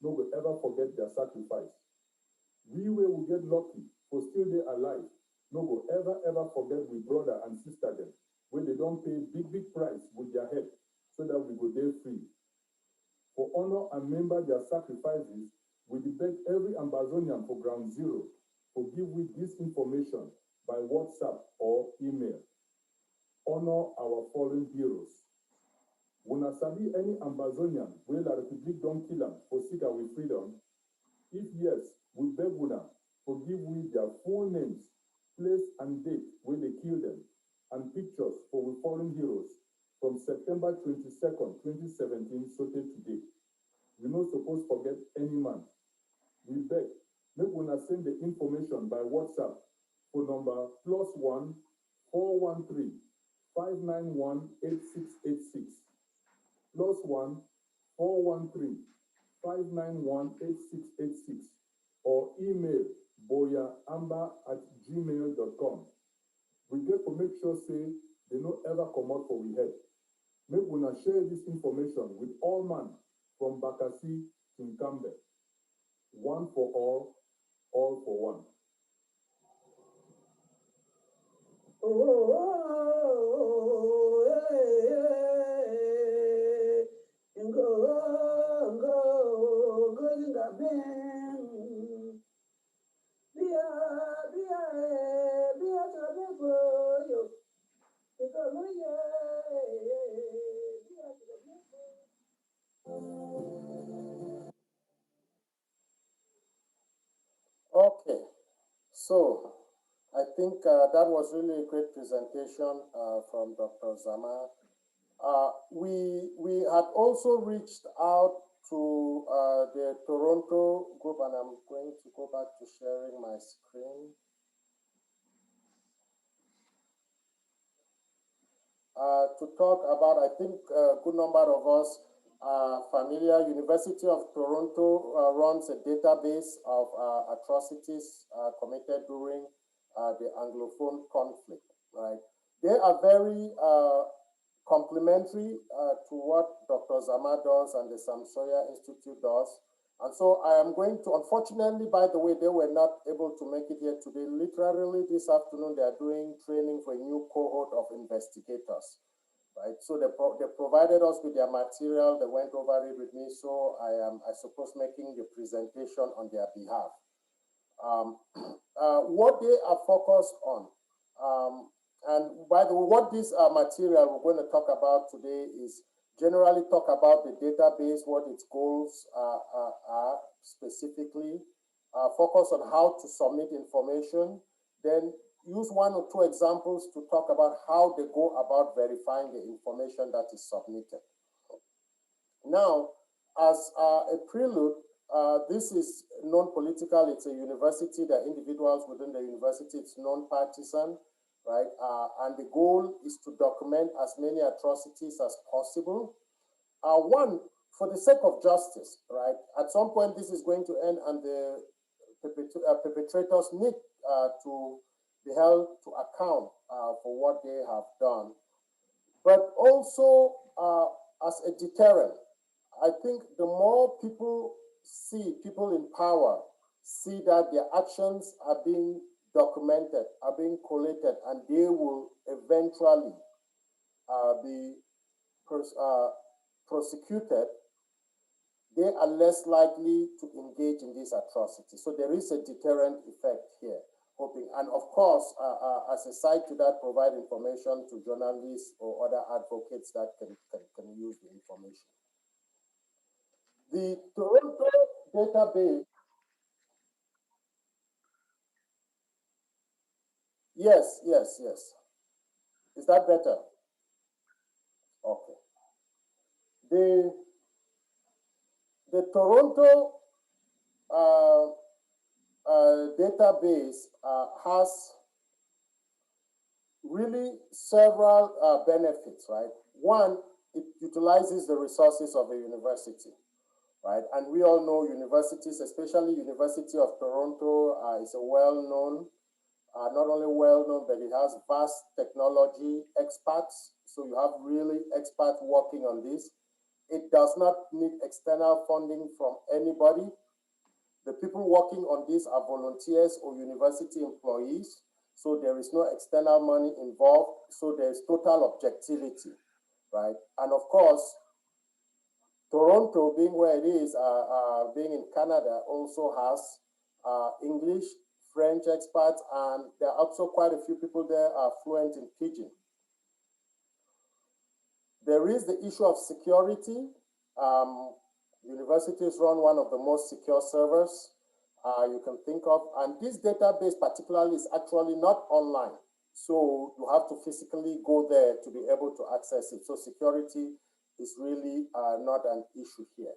no will ever forget their sacrifice. We will get lucky for still they alive, no will ever forget we brother and sister them when they don't pay big price with their head, so that we go there free. For honor and remember their sacrifices, we beg every Ambazonian for ground zero to give with this information by WhatsApp or email. Honor our fallen heroes. Una sabi any Ambazonian wey la Republic don kill am for seek our freedom? If yes, we beg una to give we their full names, place and date when they kill them, and pictures for we fallen heroes from September 22nd, 2017 so till today. We no suppose forget any man. We beg, make una send the information by WhatsApp for number +1 413 591 8686. +1 413 591 8686, or email boyaamba@gmail.com. We get to make sure say they no ever come out for we head. Make una share this information with all man from Bakassi to Nkambe. One for all for one. Okay, so I think that was really a great presentation from Dr. Zama. We had also reached out to the Toronto group, and I'm going to go back to sharing my screen. To talk about, I think a good number of us are familiar. University of Toronto runs a database of atrocities committed during the Anglophone conflict, right? They are very complementary to what Dr. Zama does and the Samsoya Institute does. And so I am going to, unfortunately, by the way, they were not able to make it here today. Literally this afternoon, they are doing training for a new cohort of investigators, right? So they provided us with their material. They went over it with me. So I am, I suppose, making the presentation on their behalf. What they are focused on, and by the way, what this material we're going to talk about today is generally talk about the database, what its goals are specifically, focus on how to submit information, then use one or two examples to talk about how they go about verifying the information that is submitted. Now, as a prelude, this is non-political, it's a university, there are individuals within the university, it's non-partisan, right? And the goal is to document as many atrocities as possible. One, for the sake of justice, right? At some point, this is going to end, and the perpetrators need to be held to account for what they have done. But also, as a deterrent, I think the more people see people in power see that their actions are being documented, are being collated, and they will eventually be prosecuted, they are less likely to engage in these atrocities. So there is a deterrent effect here, hoping. And of course, as a side to that, provide information to journalists or other advocates that can use the information. The Toronto database, yes. Is that better? Okay. The Toronto database has really several benefits, right? One, it utilizes the resources of a university, right? And we all know universities, especially University of Toronto, is a well-known, not only well-known, but it has vast technology experts. So you have really experts working on this. It does not need external funding from anybody. The people working on this are volunteers or university employees. So there is no external money involved. So there is total objectivity, right? And of course, Toronto, being where it is, being in Canada, also has English, French experts, and there are also quite a few people there are fluent in Pidgin. There is the issue of security. Universities run one of the most secure servers you can think of, and this database particularly is actually not online. So you have to physically go there to be able to access it. So security is really not an issue here.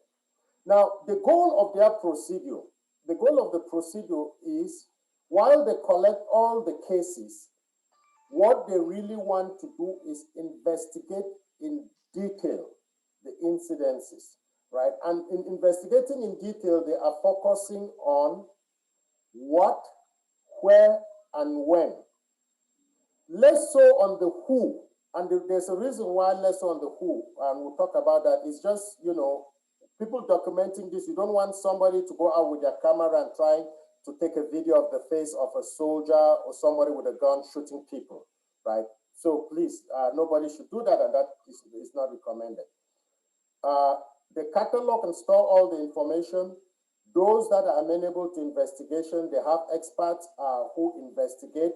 Now, the goal of their procedure, the goal of the procedure is, while they collect all the cases, what they really want to do is investigate in detail the incidences, right? And in investigating in detail, they are focusing on what, where, and when. Less so on the who, and there's a reason why less on the who, and we'll talk about that. It's just, you know, people documenting this, you don't want somebody to go out with their camera and try to take a video of the face of a soldier or somebody with a gun shooting people, right? So please, nobody should do that, and that is not recommended. They catalog and store all the information. Those that are amenable to investigation, they have experts who investigate.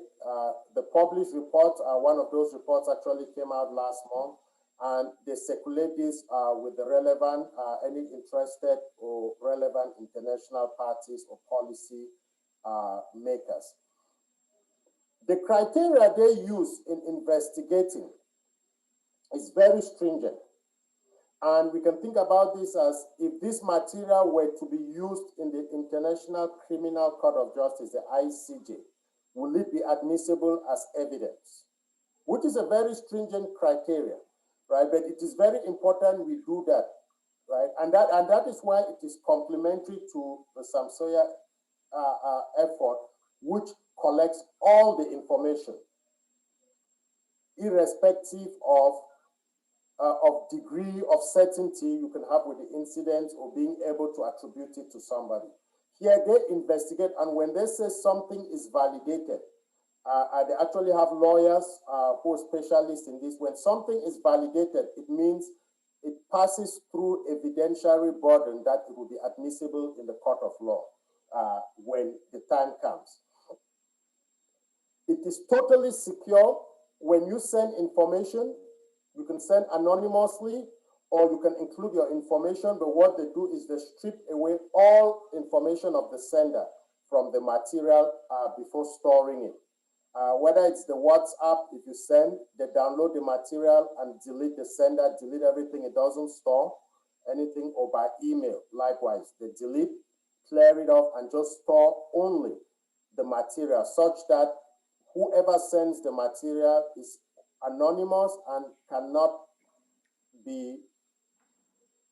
The published reports, one of those reports actually came out last month, and they circulate this with the relevant, any interested or relevant international parties or policy makers. The criteria they use in investigating is very stringent. And we can think about this as, if this material were to be used in the International Criminal Court of Justice, the ICJ, will it be admissible as evidence? Which is a very stringent criteria, right? But it is very important we do that, right? And that is why it is complementary to the Samsoya effort, which collects all the information, irrespective of degree of certainty you can have with the incident or being able to attribute it to somebody. Here they investigate, and when they say something is validated, they actually have lawyers who are specialists in this. When something is validated, it means it passes through evidentiary burden that it will be admissible in the court of law when the time comes. It is totally secure. When you send information, you can send anonymously, or you can include your information, but what they do is they strip away all information of the sender from the material before storing it. Whether it's the WhatsApp, if you send, they download the material and delete the sender, delete everything, it doesn't store anything, or by email, likewise, they delete, clear it off, and just store only the material, such that whoever sends the material is anonymous and cannot be,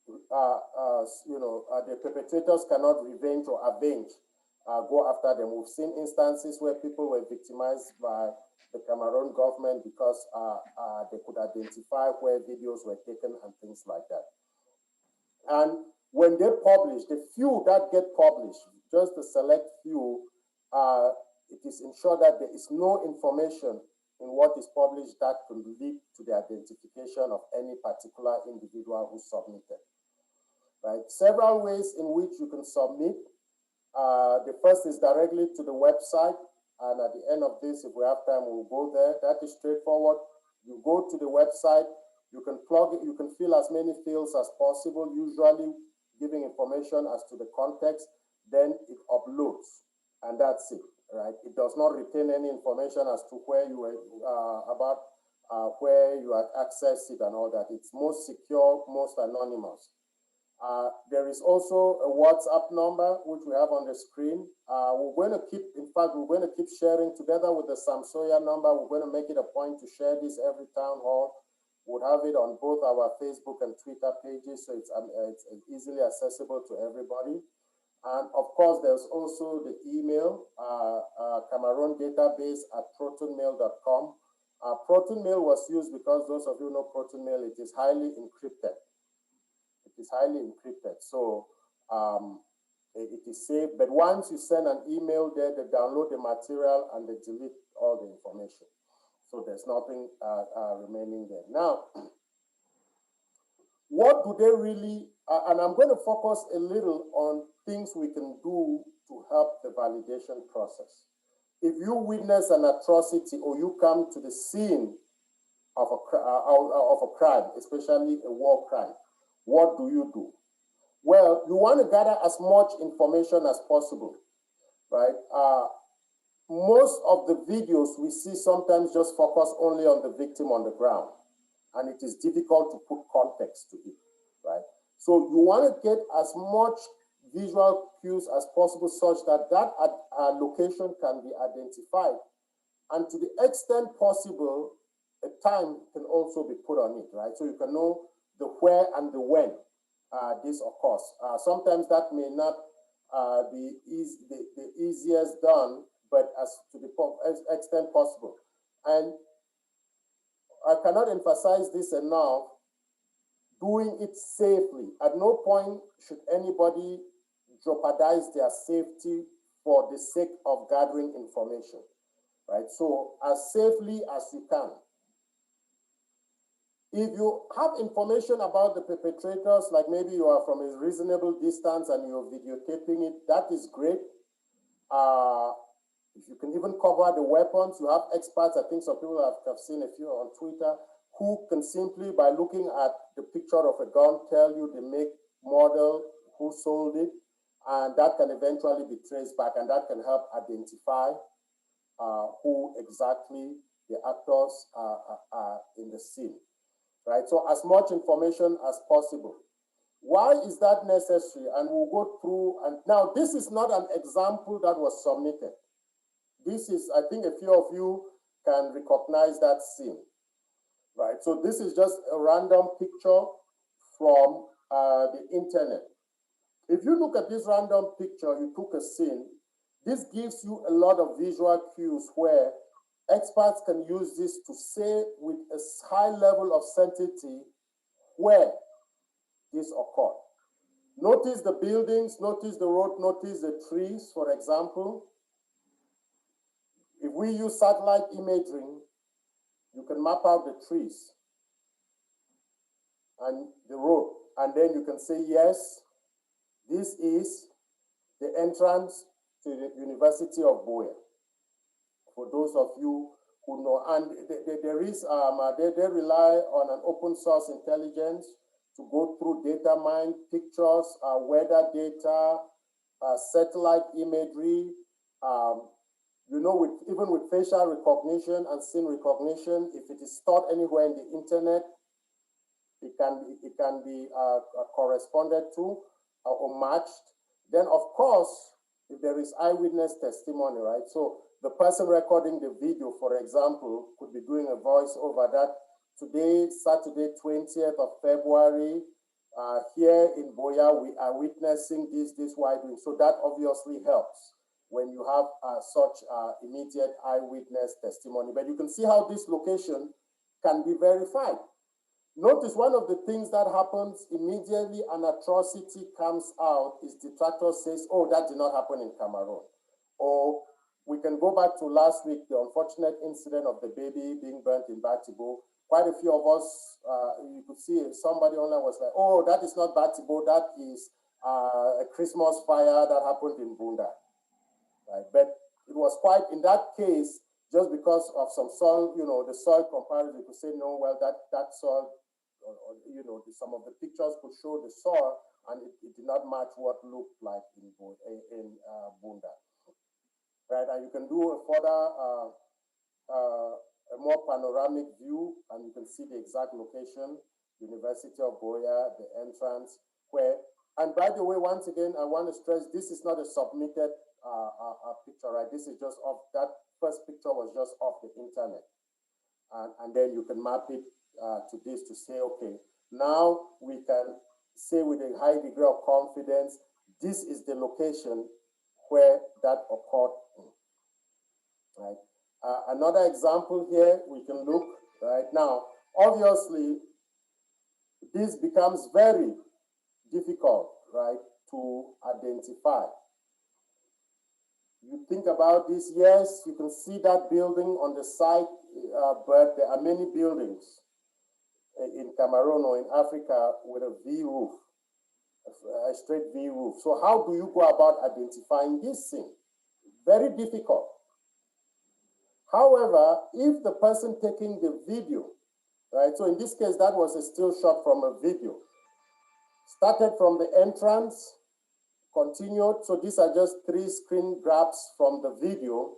the perpetrators cannot revenge or avenge, go after them. We've seen instances where people were victimized by the Cameroon government because they could identify where videos were taken and things like that. And when they publish, the few that get published, just a select few, it is ensured that there is no information in what is published that could lead to the identification of any particular individual who submitted. Right? Several ways in which you can submit. The first is directly to the website, and at the end of this, if we have time, we'll go there. That is straightforward. You go to the website, you can plug it, you can fill as many fields as possible, usually giving information as to the context, then it uploads, and that's it, right? It does not retain any information as to where you were, where you had accessed it and all that. It's most secure, most anonymous. There is also a WhatsApp number, which we have on the screen. We're going to keep, in fact, we're going to keep sharing together with the Samsoya number. We're going to make it a point to share this every town hall. We'll have it on both our Facebook and Twitter pages, so it's easily accessible to everybody. And of course, there's also the email, Cameroon database at protonmail.com. Protonmail was used because those of you know Protonmail, it is highly encrypted. It is highly encrypted, so it is safe. But once you send an email there, they download the material and they delete all the information. So there's nothing remaining there. Now, what do they really, and I'm going to focus a little on things we can do to help the validation process. If you witness an atrocity or you come to the scene of a crime, especially a war crime, what do you do? Well, you want to gather as much information as possible, right? Most of the videos we see sometimes just focus only on the victim on the ground, and it is difficult to put context to it, right? So you want to get as much visual cues as possible such that that location can be identified, and to the extent possible, a time can also be put on it, right? So you can know the where and the when this occurs. Sometimes that may not be the easiest done, but as to the extent possible. And I cannot emphasize this enough, doing it safely. At no point should anybody jeopardize their safety for the sake of gathering information, right? So as safely as you can. If you have information about the perpetrators, like maybe you are from a reasonable distance and you're videotaping it, that is great. If you can even cover the weapons, you have experts, I think some people have seen a few on Twitter, who can simply, by looking at the picture of a gun, tell you the make, model, who sold it, and that can eventually be traced back, and that can help identify who exactly the actors are in the scene. Right, so as much information as possible. Why is that necessary? And we'll go through, and now this is not an example that was submitted. This is, I think a few of you can recognize that scene, right? So this is just a random picture from the internet. If you look at this random picture, you took a scene, this gives you a lot of visual cues where experts can use this to say with a high level of certainty where this occurred. Notice the buildings, notice the road, notice the trees, for example. If we use satellite imaging, you can map out the trees and the road, and then you can say, yes, this is the entrance to the University of Boya. For those of you who know, and there is, they rely on an open source intelligence to go through data mine, pictures, weather data, satellite imagery, you know, even with facial recognition and scene recognition, if it is stored anywhere in the internet, it can be corresponded to or matched. Then, of course, if there is eyewitness testimony, right? So the person recording the video, for example, could be doing a voice over that. Today, Saturday, 20th of February, here in Boya, we are witnessing this while doing. So that obviously helps when you have such immediate eyewitness testimony. But you can see how this location can be verified. Notice one of the things that happens immediately an atrocity comes out is detractor says, oh, that did not happen in Cameroon. Or we can go back to last week, the unfortunate incident of the baby being burnt in Batibo. Quite a few of us, you could see somebody online was like, oh, that is not Batibo, that is a Christmas fire that happened in Bunda. Right? But it was quite, in that case, just because of some soil, you know, the soil comparison, you could say, no, well, that soil, you know, some of the pictures could show the soil, and it did not match what looked like in Bunda. Right, and you can do a further, a more panoramic view, and you can see the exact location, University of Goya, the entrance, where, and by the way, once again, I want to stress, this is not a submitted picture, right? This is just off, that first picture was just off the internet. And then you can map it to this to say, okay, now we can say with a high degree of confidence, this is the location where that occurred in, right? Another example here, we can look right now. Obviously, this becomes very difficult, right, to identify. You think about this, yes, you can see that building on the site, but there are many buildings in Cameroon or in Africa with a V roof, a straight V roof. So how do you go about identifying this thing? Very difficult. However, if the person taking the video, right, so in this case, that was a still shot from a video, started from the entrance, continued, so these are just 3 screen grabs from the video.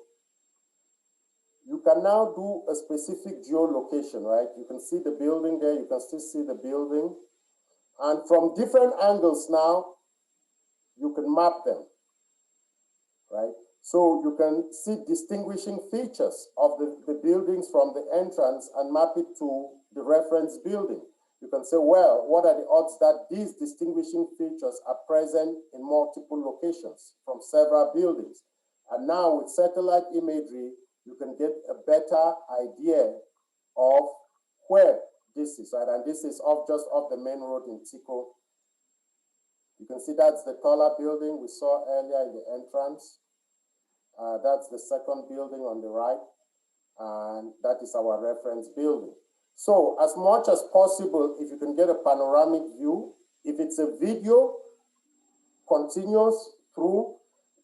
You can now do a specific geolocation, right? You can see the building there, you can still see the building. And from different angles now, you can map them, right? So you can see distinguishing features of the buildings from the entrance and map it to the reference building. You can say, well, what are the odds that these distinguishing features are present in multiple locations from several buildings? And now with satellite imagery, you can get a better idea of where this is, right? And this is just off the main road in Tico. You can see that's the taller building we saw earlier in the entrance. That's the second building on the right, and that is our reference building. So as much as possible, if you can get a panoramic view, if it's a video, continuous through,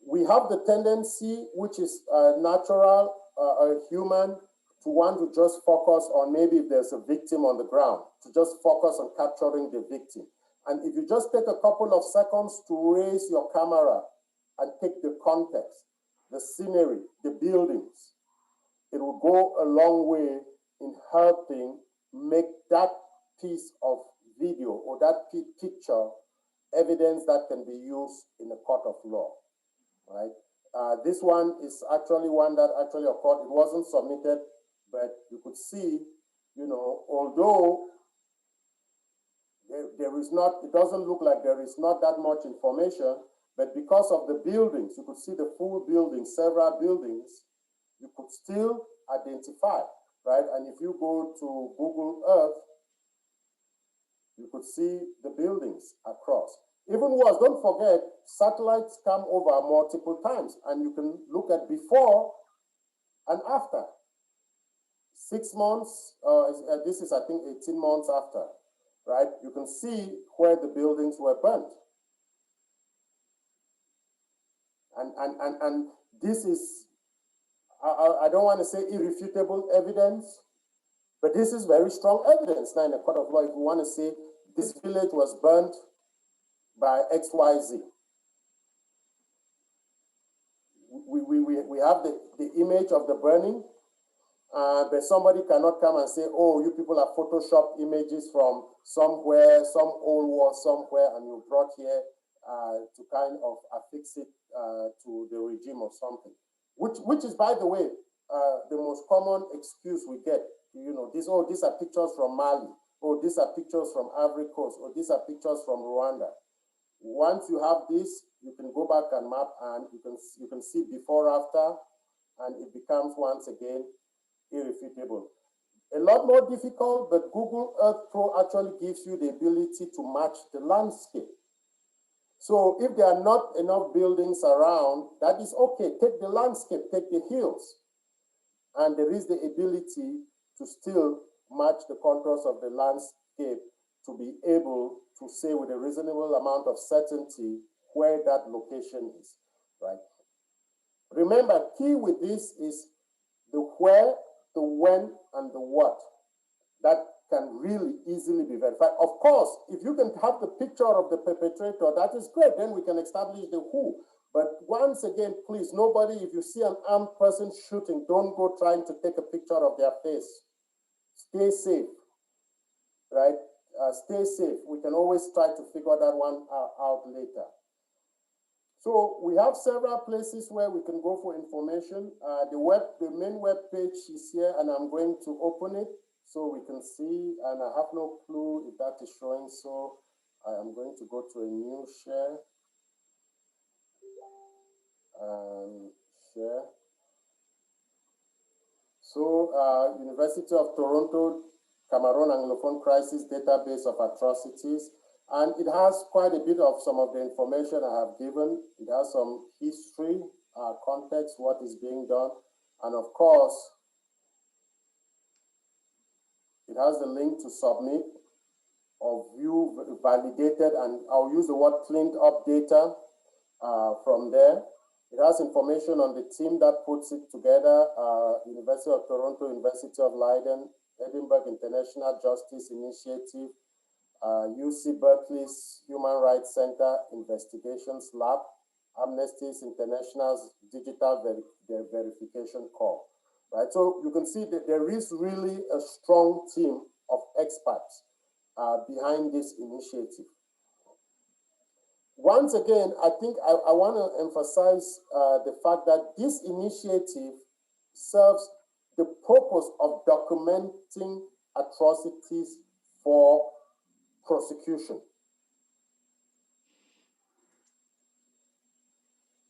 we have the tendency, which is natural, human, to want to just focus on maybe if there's a victim on the ground, to just focus on capturing the victim. And if you just take a couple of seconds to raise your camera and take the context, the scenery, the buildings, it will go a long way in helping make that piece of video or that picture evidence that can be used in a court of law, right? This one is actually one that actually occurred. It wasn't submitted, but you could see, you know, although there is not, it doesn't look like there is not that much information, but because of the buildings, you could see the full building, several buildings, you could still identify, right? And if you go to Google Earth, you could see the buildings across. Even worse, don't forget, satellites come over multiple times, and you can look at before and after. 6 months, this is, I think, 18 months after, right? You can see where the buildings were burnt. And this is, I don't want to say irrefutable evidence, but this is very strong evidence now in a court of law. If you want to say this village was burnt by XYZ. We have the image of the burning, but somebody cannot come and say, oh, you people have photoshopped images from somewhere, some old war somewhere, and you brought here to kind of affix it to the regime or something. Which is, by the way, the most common excuse we get. You know, these are pictures from Mali, or these are pictures from Ivory Coast, or these are pictures from Rwanda. Once you have this, you can go back and map, and you can see before, after, and it becomes once again irrefutable. A lot more difficult, but Google Earth Pro actually gives you the ability to match the landscape. So if there are not enough buildings around, that is okay. Take the landscape, take the hills. And there is the ability to still match the contours of the landscape to be able to say with a reasonable amount of certainty where that location is, right? Remember, key with this is the where, the when, and the what. That can really easily be verified. Of course, if you can have the picture of the perpetrator, that is great. Then we can establish the who. But once again, please, nobody, if you see an armed person shooting, don't go trying to take a picture of their face. Stay safe, right? Stay safe. We can always try to figure that one out later. So we have several places where we can go for information. The main web page is here, and I'm going to open it so we can see, and I have no clue if that is showing, so I am going to go to a new share. Share. So University of Toronto, Cameroon Anglophone Crisis Database of Atrocities. And it has quite a bit of some of the information I have given. It has some history, context, what is being done. And of course, it has the link to submit or view validated, and I'll use the word cleaned up data from there. It has information on the team that puts it together, University of Toronto, University of Leiden, Edinburgh International Justice Initiative, UC Berkeley's Human Rights Center Investigations Lab, Amnesty International's Digital Verification Corps, right? So you can see that there is really a strong team of experts behind this initiative. Once again, I think I want to emphasize the fact that this initiative serves the purpose of documenting atrocities for prosecution.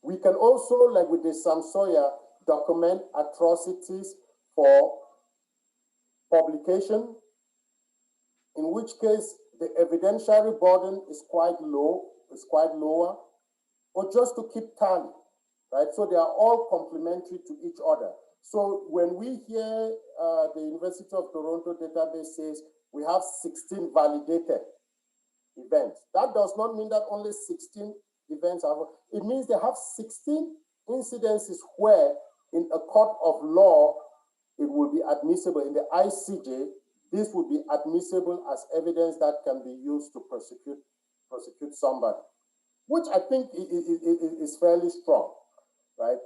We can also, like with the Sam Sawyer, document atrocities for publication, in which case the evidentiary burden is quite lower, or just to keep tally, right? So they are all complementary to each other. So when we hear the University of Toronto database says we have 16 validated events, that does not mean that only 16 events are, it means they have 16 incidences where in a court of law, it will be admissible. In the ICJ, this would be admissible as evidence that can be used to prosecute somebody, which I think is fairly strong, right?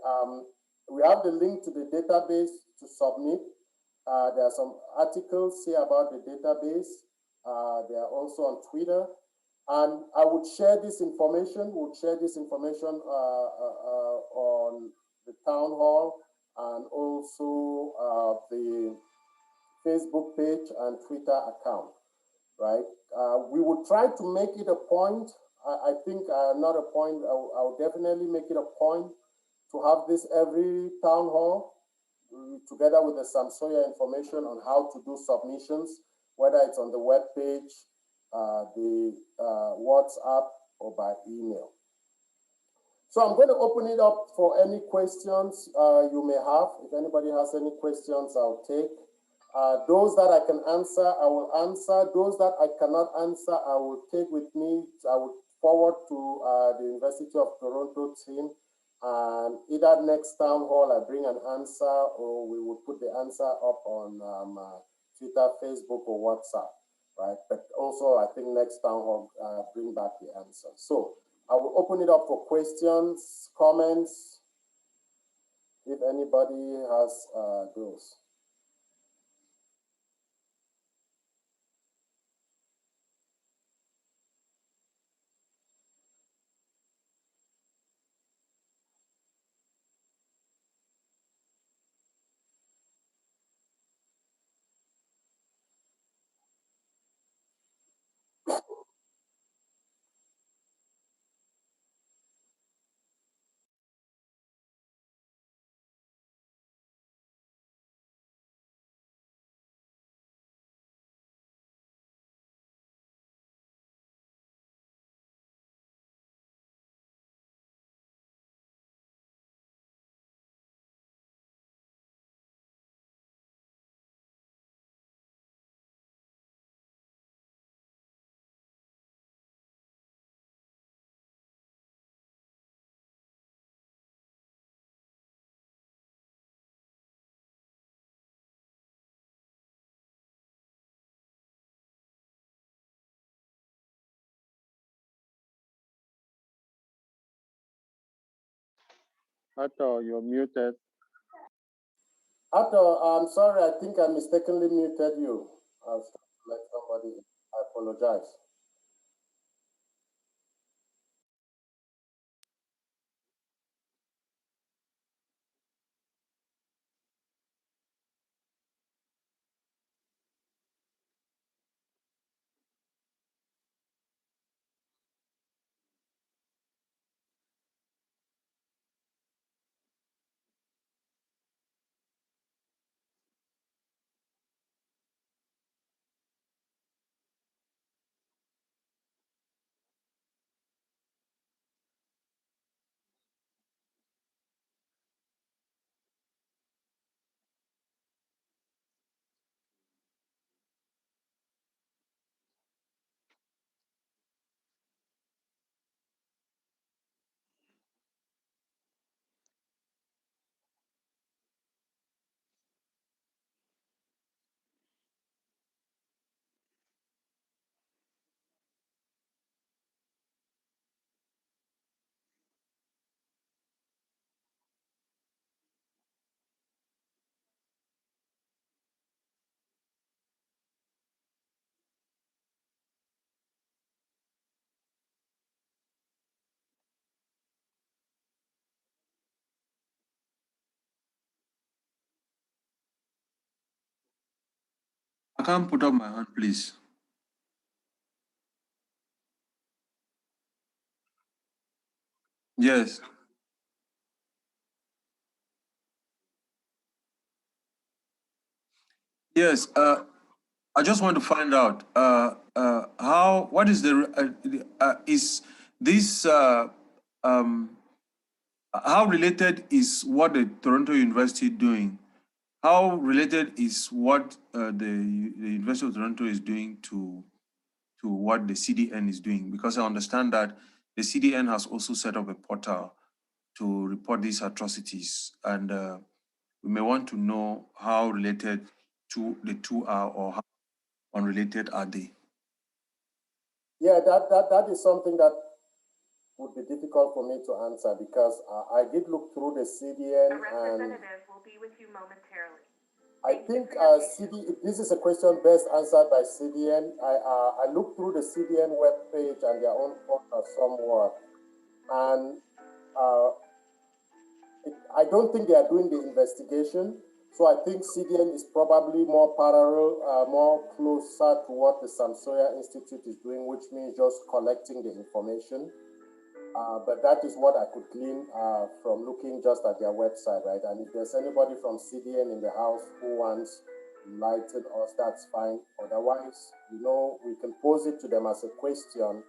We have the link to the database to submit. There are some articles here about the database. They are also on Twitter. And I would share this information, on the town hall and also the Facebook page and Twitter account, right? We would try to make it a point. I think not a point, I'll definitely make it a point to have this every town hall together with the Sam Sawyer information on how to do submissions, whether it's on the web page, the WhatsApp, or by email. So I'm going to open it up for any questions you may have. If anybody has any questions, I'll take. Those that I can answer, I will answer. Those that I cannot answer, I will take with me. I will forward to the University of Toronto team. And either next town hall, I bring an answer, or we will put the answer up on Twitter, Facebook, or WhatsApp, right? But also, I think next town hall, bring back the answer. So I will open it up for questions, comments, if anybody has those. Ato, you're muted. Ato, I'm sorry, I think I mistakenly muted you. I was trying to let somebody, I apologize. I can't put up my hand, please. Yes. Yes. I just want to find out what is is this how related is what the Toronto University doing? How related is what the University of Toronto is doing to what the CDN is doing? Because I understand that the CDN has also set up a portal to report these atrocities, and we may want to know how related to the two are, or how unrelated are they? Yeah, that is something that would be difficult for me to answer because I did look through the CDN and will be with you momentarily. I think this is a question best answered by CDN. I looked through the CDN webpage and their own portal somewhat, and I don't think they are doing the investigation. So I think CDN is probably more parallel, more closer to what the Samsoya Institute is doing, which means just collecting the information. But that is what I could glean from looking just at their website, right? And if there's anybody from CDN in the house who wants enlighten us, that's fine. Otherwise, we can pose it to them as a question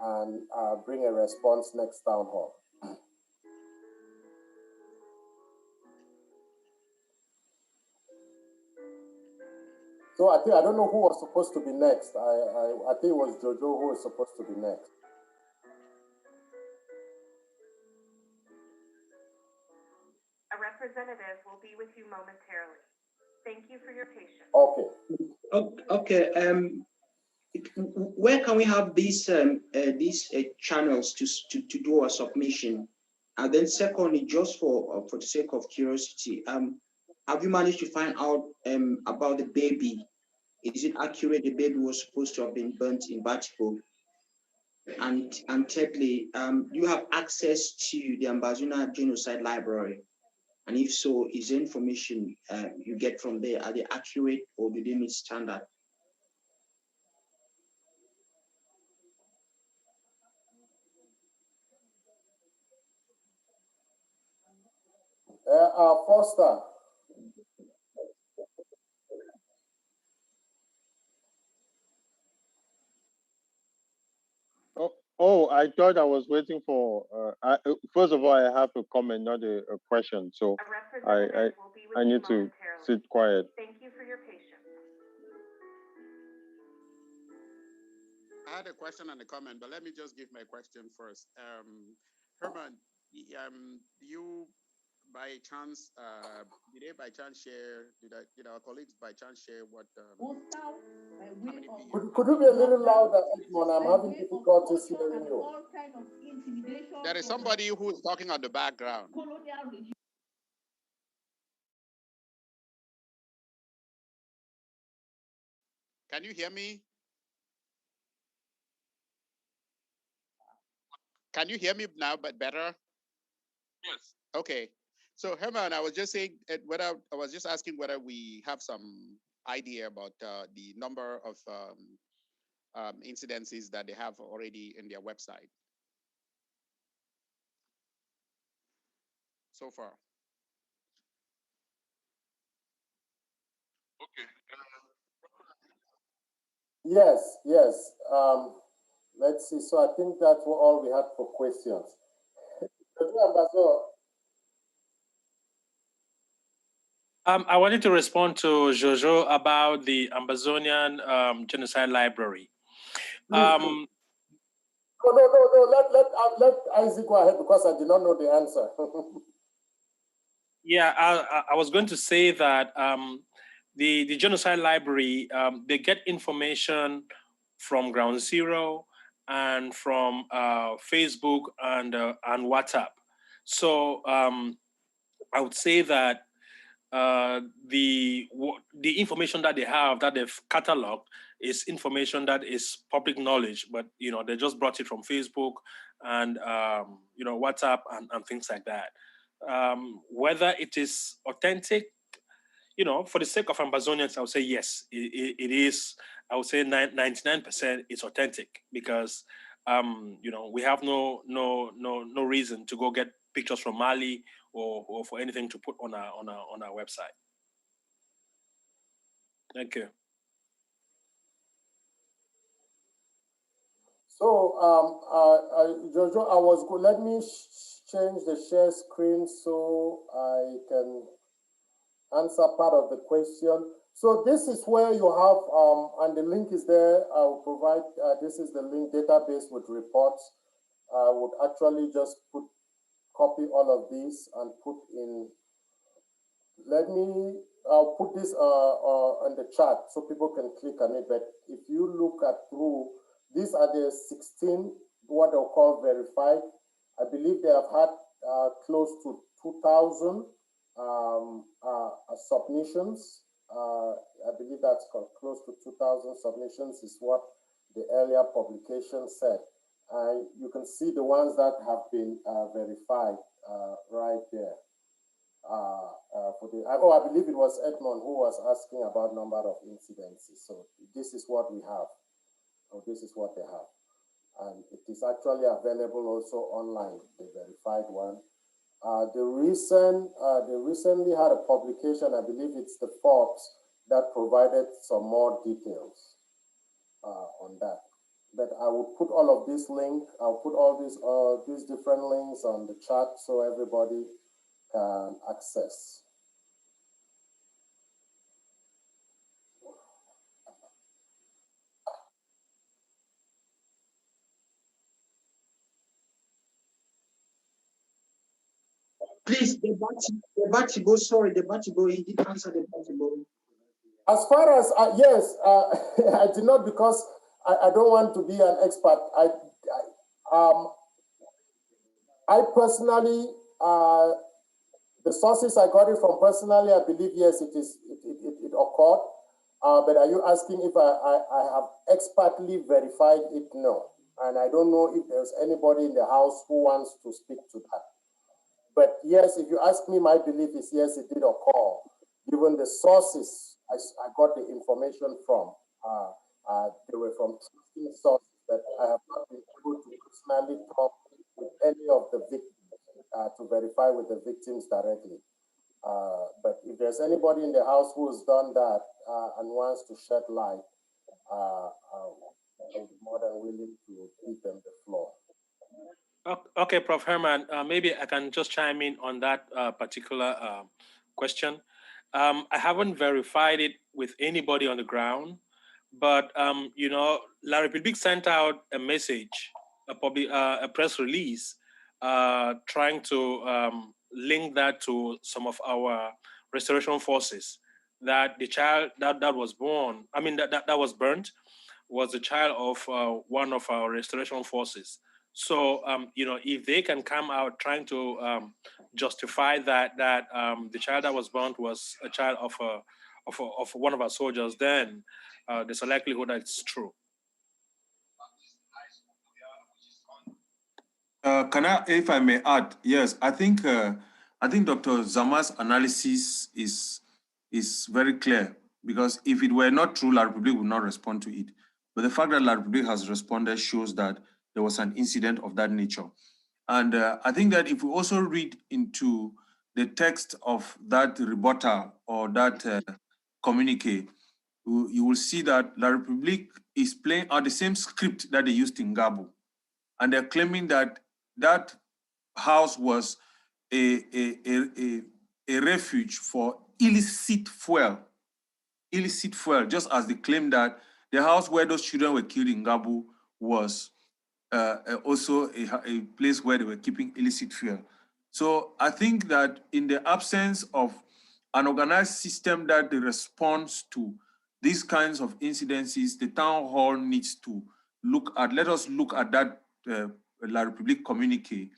and bring a response next town hall. So I don't know who was supposed to be next. I think it was Jojo who was supposed to be next. A representative will be with you momentarily. Thank you for your patience. Okay. Okay. Where can we have these channels to do a submission? And then secondly, just for the sake of curiosity, have you managed to find out about the baby? Is it accurate the baby was supposed to have been burnt in Batiko? And thirdly, do you have access to the Ambazuna Genocide Library? And if so, is the information you get from there, are they accurate or do they meet standard? Foster. Oh, I thought I was waiting for. First of all, I have a comment, not a question. So I need to sit quiet. Thank you for your patience. I had a question and a comment, but let me just give my question first. Herman, you by chance, did they by chance share? Did our colleagues by chance share what? How many people? Could you be a little louder, Edmond? I'm having difficulties hearing you. There is somebody who's talking on the background. Can you hear me? Can you hear me now, but better? Yes. Okay. So Herman, I was just saying whether I was just asking whether we have some idea about the number of incidences that they have already in their website so far. Okay. Yes, yes. Let's see. So I think that's all we had for questions. I wanted to respond to Jojo about the Amazonian Genocide Library. No. Let Isaac go ahead because I did not know the answer. Yeah, I was going to say that the Genocide Library, they get information from Ground Zero and from Facebook and WhatsApp. So I would say that the information that they have that they've cataloged is information that is public knowledge, but they just brought it from Facebook and WhatsApp and things like that. Whether it is authentic, for the sake of Amazonians, I would say yes, it is. I would say 99% is authentic because we have no reason to go get pictures from Mali or for anything to put on our website. Thank you. So, Jojo, I was good. Let me change the share screen so I can answer part of the question. So this is where you have, and the link is there. I will provide, this is the link, database with reports. I would actually just copy all of these and put in, I'll put this on the chat so people can click on it. But if you look through, these are the 16, what they'll call verified. I believe they have had close to 2,000 submissions. I believe that's close to 2,000 submissions is what the earlier publication said. You can see the ones that have been verified right there. I believe it was Edmond who was asking about number of incidences. So this is what we have. So this is what they have. And it is actually available also online, the verified one. They recently had a publication, I believe it's the Forbes, that provided some more details on that. But I will put all of these links, I'll put all these different links on the chat so everybody can access. Please, the Batibo, sorry, the Batibo, he did answer the Batibo. As far as, yes, I did not because I don't want to be an expert. I personally, the sources I got it from personally, I believe, yes, it occurred. But are you asking if I have expertly verified it? No. And I don't know if there's anybody in the house who wants to speak to that. But yes, if you ask me, my belief is yes, it did occur, given the sources I got the information from. They were from trusting sources that I have not been able to personally talk with any of the victims to verify with the victims directly. But if there's anybody in the house who has done that and wants to shed light, I'm more than willing to give them the floor. Okay, Prof. Herman, maybe I can just chime in on that particular question. I haven't verified it with anybody on the ground, but La République sent out a message, a press release, trying to link that to some of our restoration forces, that the child that was born, I mean, that was burnt, was a child of one of our restoration forces. So, if they can come out trying to justify that the child that was burnt was a child of one of our soldiers, then there's a likelihood that it's true. Can I, if I may add, yes, I think Dr. Zama's analysis is very clear, because if it were not true, La Republique would not respond to it. But the fact that La Republique has responded shows that there was an incident of that nature. And I think that if we also read into the text of that rebuttal or that communique, you will see that La Republique is playing out the same script that they used in Gabo. And they're claiming that that house was a refuge for illicit fuel, just as they claim that the house where those children were killed in Gabu was also a place where they were keeping illicit fuel. So I think that in the absence of an organized system that responds to these kinds of incidences, the town hall needs to let us look at that La République communique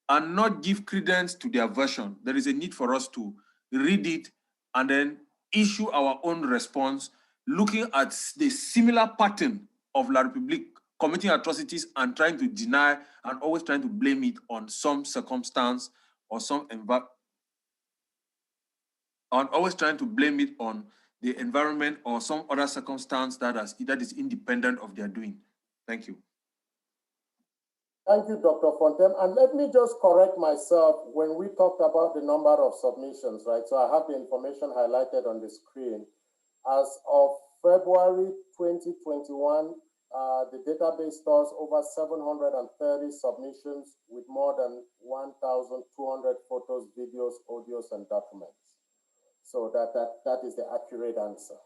and not give credence to their version. There is a need for us to read it and then issue our own response, looking at the similar pattern of La République committing atrocities and trying to deny and always trying to blame it on some circumstance or always trying to blame it on the environment or some other circumstance that is independent of their doing. Thank you. Thank you, Dr. Fontaine. And let me just correct myself when we talked about the number of submissions, right? So I have the information highlighted on the screen. As of February 2021, the database stores over 730 submissions with more than 1,200 photos, videos, audios, and documents. So that is the accurate answer.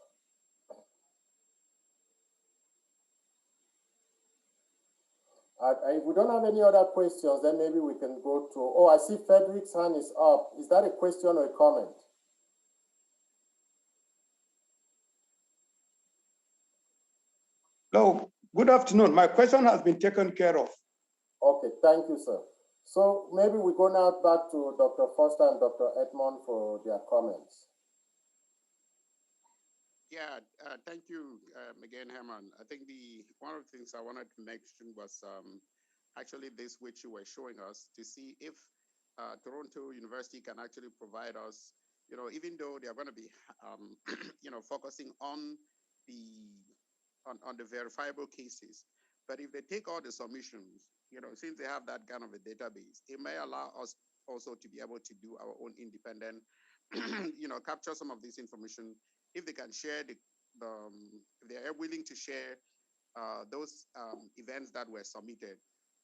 If we don't have any other questions, then maybe we can go to, oh, I see Frederick's hand is up. Is that a question or a comment? Hello, good afternoon. My question has been taken care of. Okay, thank you, sir. So maybe we go now back to Dr. Foster and Dr. Edmond for their comments. Yeah, thank you again, Herman. I think one of the things I wanted to mention was actually this which you were showing us to see if Toronto University can actually provide us, even though they are going to be, focusing on the verifiable cases. But if they take all the submissions, since they have that kind of a database, it may allow us also to be able to do our own independent, capture some of this information. If they can share if they are willing to share those events that were submitted,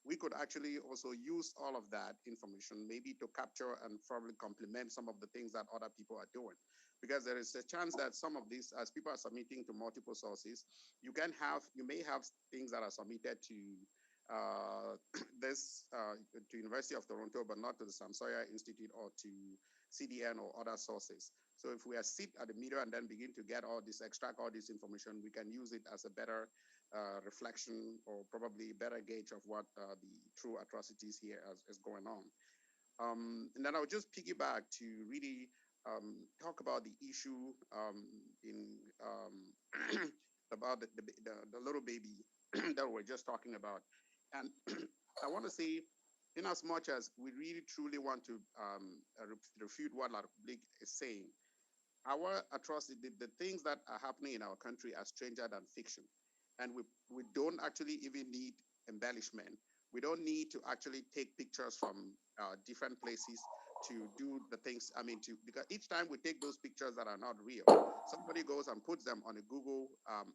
we could actually also use all of that information, maybe to capture and probably complement some of the things that other people are doing. Because there is a chance that some of these, as people are submitting to multiple sources, you may have things that are submitted to to University of Toronto, but not to the Sam Sawyer Institute or to CDN or other sources. So if we are sit at the middle and then begin to extract all this information, we can use it as a better reflection or probably better gauge of what the true atrocities here is going on. And then I'll just piggyback to really talk about the issue about the little baby that we're just talking about. And I want to say, in as much as we really truly want to refute what La Republique is saying, our atrocity, the things that are happening in our country are stranger than fiction. And we don't actually even need embellishment. We don't need to actually take pictures from different places to do the things. Because each time we take those pictures that are not real, somebody goes and puts them on a Google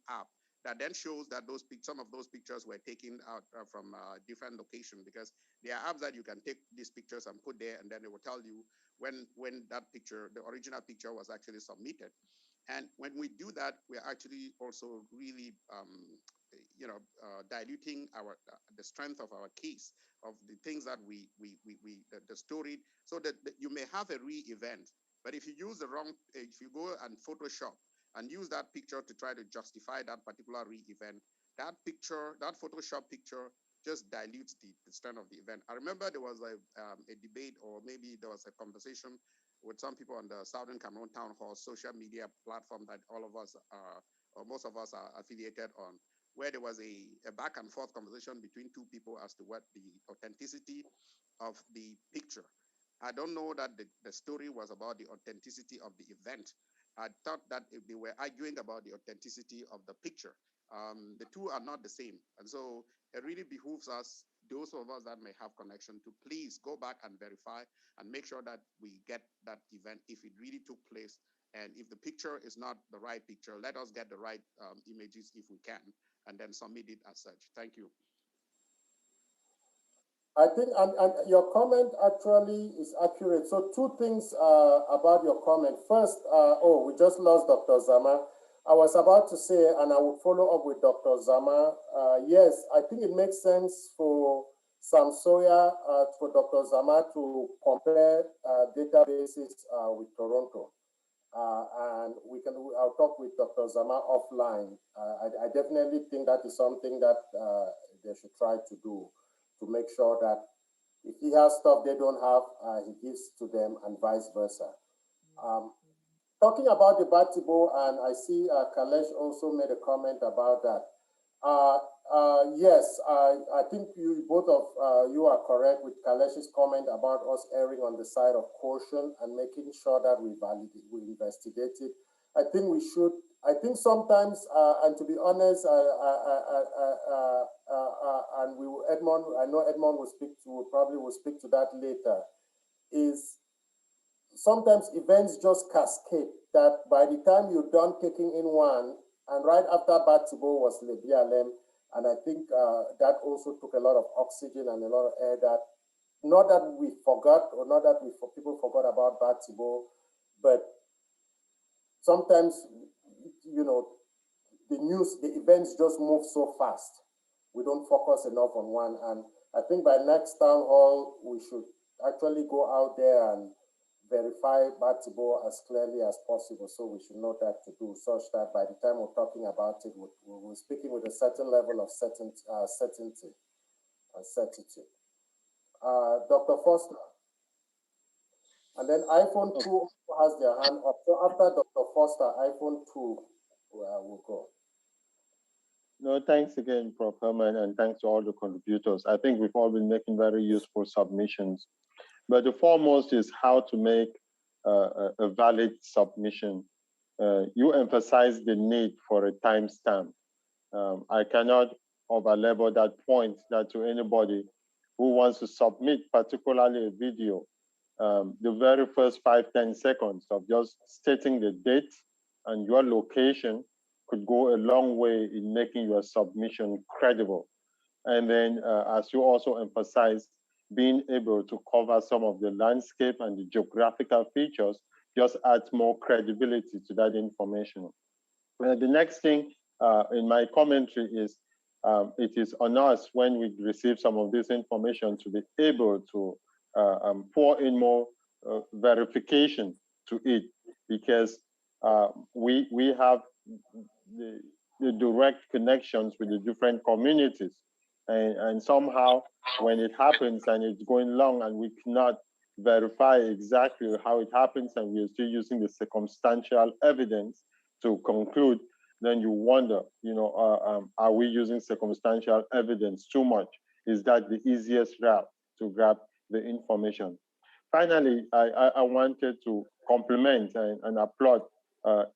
app that then shows that some of those pictures were taken out from different locations, because there are apps that you can take these pictures and put there, and then it will tell you when that picture, the original picture, was actually submitted. And when we do that, we're actually also really, diluting the strength of our case, of the things that the story, so that you may have a re-event. But if you use the wrong, if you go and Photoshop and use that picture to try to justify that particular re-event, that picture, that Photoshop picture, just dilutes the strength of the event. I remember there was a debate, or maybe there was a conversation with some people on the Southern Cameroon Town Hall social media platform that all of us are, or most of us are affiliated on, where there was a back and forth conversation between two people as to what the authenticity of the picture. I don't know that the story was about the authenticity of the event. I thought that they were arguing about the authenticity of the picture. The two are not the same. And so it really behooves us, those of us that may have connection, to please go back and verify and make sure that we get that event if it really took place. And if the picture is not the right picture, let us get the right images if we can, and then submit it as such. Thank you. I think, and your comment actually is accurate. So two things about your comment. First, we just lost Dr. Zama. I was about to say, and I would follow up with Dr. Zama. Yes, I think it makes sense for Samsoya, for Dr. Zama to compare databases with Toronto. And I'll talk with Dr. Zama offline. I definitely think that is something that they should try to do, to make sure that if he has stuff they don't have, he gives to them, and vice versa. Talking about the Batibo, and I see Kalesh also made a comment about that. Yes, I think you both of you are correct with Kalesh's comment about us erring on the side of caution and making sure that we investigate it. I think we should. I think sometimes, and to be honest, and we will, Edmond, I know Edmond will speak to that later, is sometimes events just cascade, that by the time you're done taking in one, and right after Batibo was Le BLM, and I think that also took a lot of oxygen and a lot of air, that not that we forgot, or not that people forgot about Batibo, but sometimes, the events just move so fast. We don't focus enough on one. And I think by next town hall, we should actually go out there and verify Batibo as clearly as possible. So we should know that to do, such that by the time we're talking about it, we're speaking with a certain level of certainty and certitude. Dr. Foster. And then iPhone 2 has their hand up. So after Dr. Foster, iPhone 2 will go. No, thanks again, Prof. Herman, and thanks to all the contributors. I think we've all been making very useful submissions. But the foremost is how to make a valid submission. You emphasize the need for a timestamp. I cannot overlabor that point, that to anybody who wants to submit, particularly a video, the very first 5-10 seconds of just stating the date and your location could go a long way in making your submission credible. And then, as you also emphasize, being able to cover some of the landscape and the geographical features just adds more credibility to that information. The next thing in my commentary is it is on us, when we receive some of this information, to be able to pour in more verification to it, because we have the direct connections with the different communities. And somehow when it happens and it's going long and we cannot verify exactly how it happens, and we're still using the circumstantial evidence to conclude, then you wonder, are we using circumstantial evidence too much? Is that the easiest route to grab the information? Finally, I wanted to compliment and applaud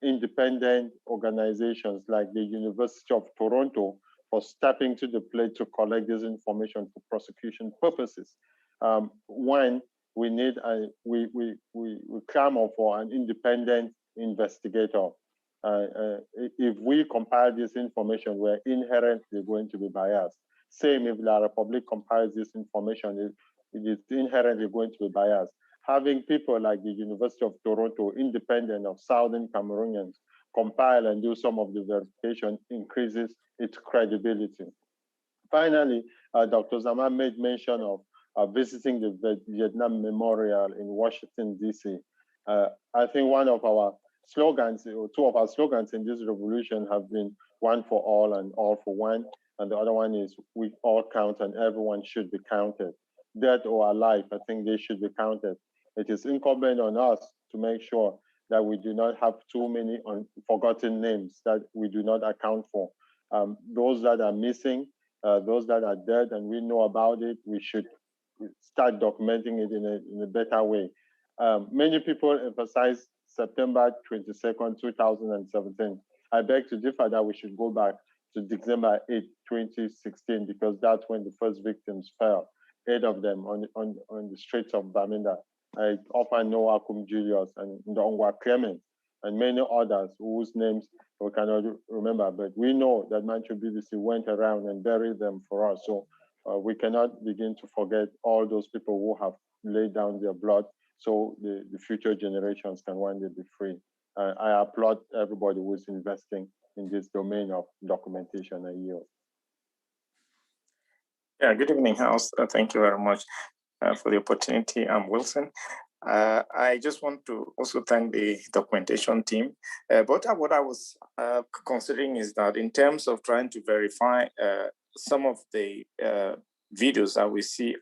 independent organizations like the University of Toronto for stepping to the plate to collect this information for prosecution purposes. When we need, we clamor for an independent investigator. If we compile this information, we're inherently going to be biased. Same if La Republic compiles this information, it is inherently going to be biased. Having people like the University of Toronto, independent of Southern Cameroonians, compile and do some of the verification increases its credibility. Finally, Dr. Zama made mention of visiting the Vietnam Memorial in Washington, D.C. I think one of our slogans, or two of our slogans in this revolution have been one for all and all for one. And the other one is we all count and everyone should be counted. Dead or alive, I think they should be counted. It is incumbent on us to make sure that we do not have too many forgotten names that we do not account for. Those that are missing, those that are dead and we know about it, we should start documenting it in a better way. Many people emphasize September 22nd, 2017. I beg to differ that we should go back to December 8, 2016, because that's when the first victims fell, 8 of them on the streets of Bamenda. I often know Akum Julius and Ndongwa Clement and many others whose names we cannot remember, but we know that Manchu BBC went around and buried them for us. So we cannot begin to forget all those people who have laid down their blood so the future generations can one day be free. I applaud everybody who is investing in this domain of documentation and yield. Yeah, good evening, House. Thank you very much for the opportunity. I'm Wilson. I just want to also thank the documentation team. But what I was considering is that in terms of trying to verify some of the videos that we see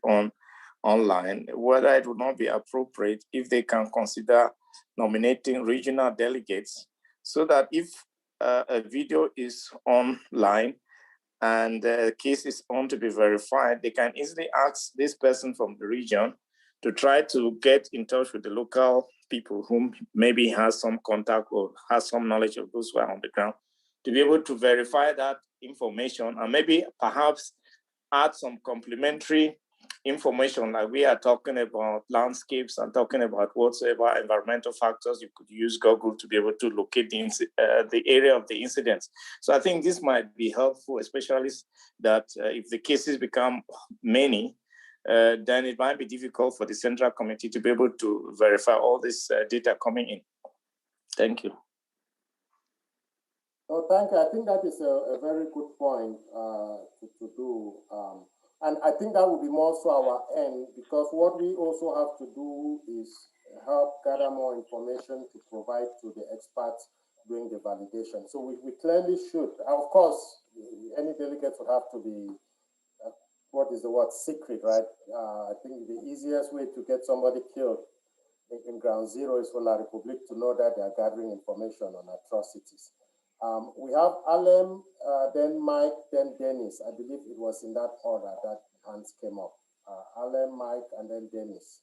online, whether it would not be appropriate if they can consider nominating regional delegates so that if a video is online and the case is on to be verified, they can easily ask this person from the region to try to get in touch with the local people whom maybe has some contact or has some knowledge of those who are on the ground to be able to verify that information and maybe perhaps add some complementary information, like we are talking about landscapes and talking about whatsoever environmental factors. You could use Google to be able to locate the area of the incidents. So I think this might be helpful, especially that if the cases become many, then it might be difficult for the Central Committee to be able to verify all this data coming in. Thank you. Oh, thank you. I think that is a very good point to do. And I think that would be more so our end, because what we also have to do is help gather more information to provide to the experts doing the validation. So we clearly should. Of course, any delegates would have to be, what is the word, secret, right? I think the easiest way to get somebody killed in ground zero is for La Republique to know that they are gathering information on atrocities. We have Alem, then Mike, then Dennis. I believe it was in that order that hands came up. Alem, Mike, and then Dennis.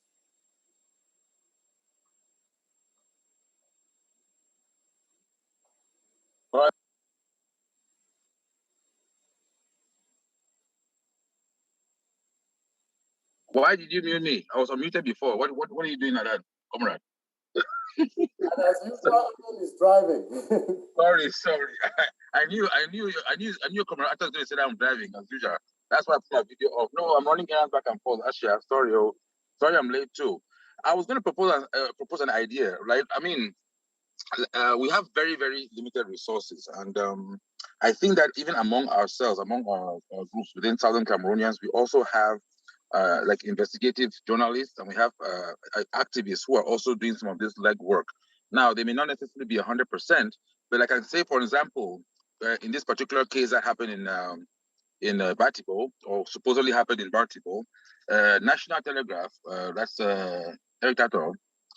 Why did you mute me? I was unmuted before. What are you doing like that, comrade? And as usual, is driving. sorry. I knew, comrade. I thought you said I'm driving as usual. That's why I put my video off. No, I'm running errands back and forth. Actually, I'm sorry. Sorry, I'm late too. I was going to propose an idea, right? I mean, we have very, very limited resources, and I think that even among ourselves, among our groups within Southern Cameroonians, we also have like investigative journalists, and we have activists who are also doing some of this legwork. Now, they may not necessarily be 100%, but like I can say, for example, in this particular case that happened in Batibo, or supposedly happened in Batibo, National Telegraph, that's Eric Tato,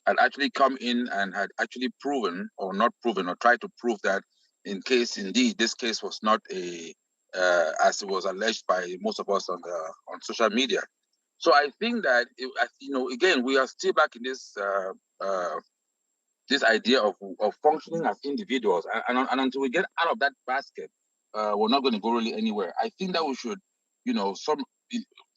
had actually come in and had actually proven, or not proven, or tried to prove that in case indeed this case was not as it was alleged by most of us on social media. So I think that again, we are still back in this this idea of functioning as individuals, and until we get out of that basket, we're not going to go really anywhere. I think that we should,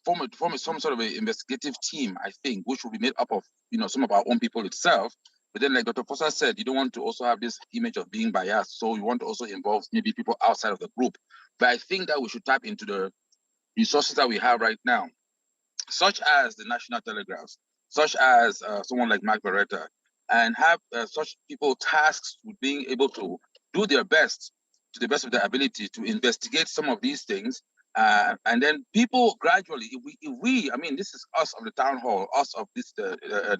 form some sort of an investigative team, I think, which will be made up of, some of our own people itself. But then, like Dr. Fossa said, you don't want to also have this image of being biased. So you want to also involve maybe people outside of the group. But I think that we should tap into the resources that we have right now, such as the National Telegraphs, such as someone like Mark Beretta, and have such people tasked with being able to do their best, to the best of their ability, to investigate some of these things. And then people gradually, if we, I mean, this is us of the town hall, us of this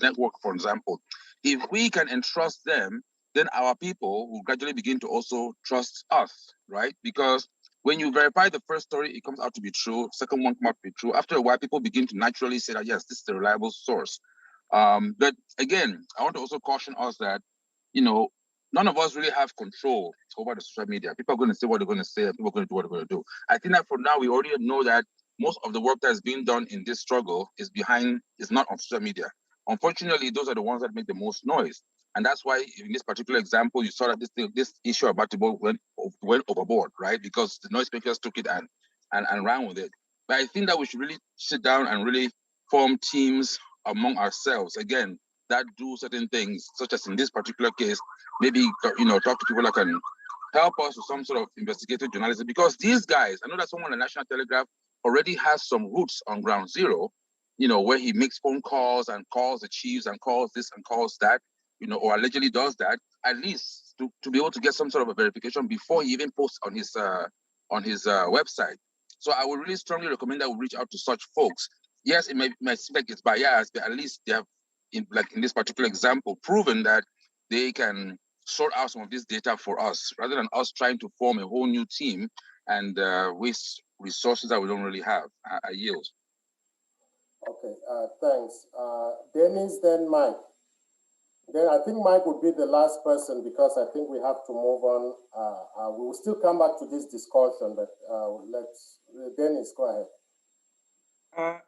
network, for example, if we can entrust them, then our people will gradually begin to also trust us, right? Because when you verify the first story, it comes out to be true. Second one comes out to be true. After a while, people begin to naturally say that, yes, this is the reliable source. But again, I want to also caution us that, you know, none of us really have control over the social media. People are going to say what they're going to say, and people are going to do what they're going to do. I think that for now, we already know that most of the work that is being done in this struggle is not on social media. Unfortunately, those are the ones that make the most noise. And that's why in this particular example, you saw that this issue about the boat went overboard, right? Because the noise makers took it and ran with it. But I think that we should really sit down and really form teams among ourselves, again, that do certain things, such as in this particular case, maybe, you know, talk to people that can help us with some sort of investigative journalism. Because these guys, I know that someone at the National Telegraph already has some roots on ground zero, you know, where he makes phone calls and calls the chiefs and calls this and calls that, you know, or allegedly does that, at least to be able to get some sort of a verification before he even posts on his website. So I would really strongly recommend that we reach out to such folks. Yes, it may seem like it's biased, but at least they have, in this particular example, proven that they can sort out some of this data for us, rather than us trying to form a whole new team and waste resources that we don't really have. I yield. Okay, thanks. Dennis, then Mike. Then I think Mike would be the last person, because I think we have to move on. We will still come back to this discussion, but Dennis, go ahead.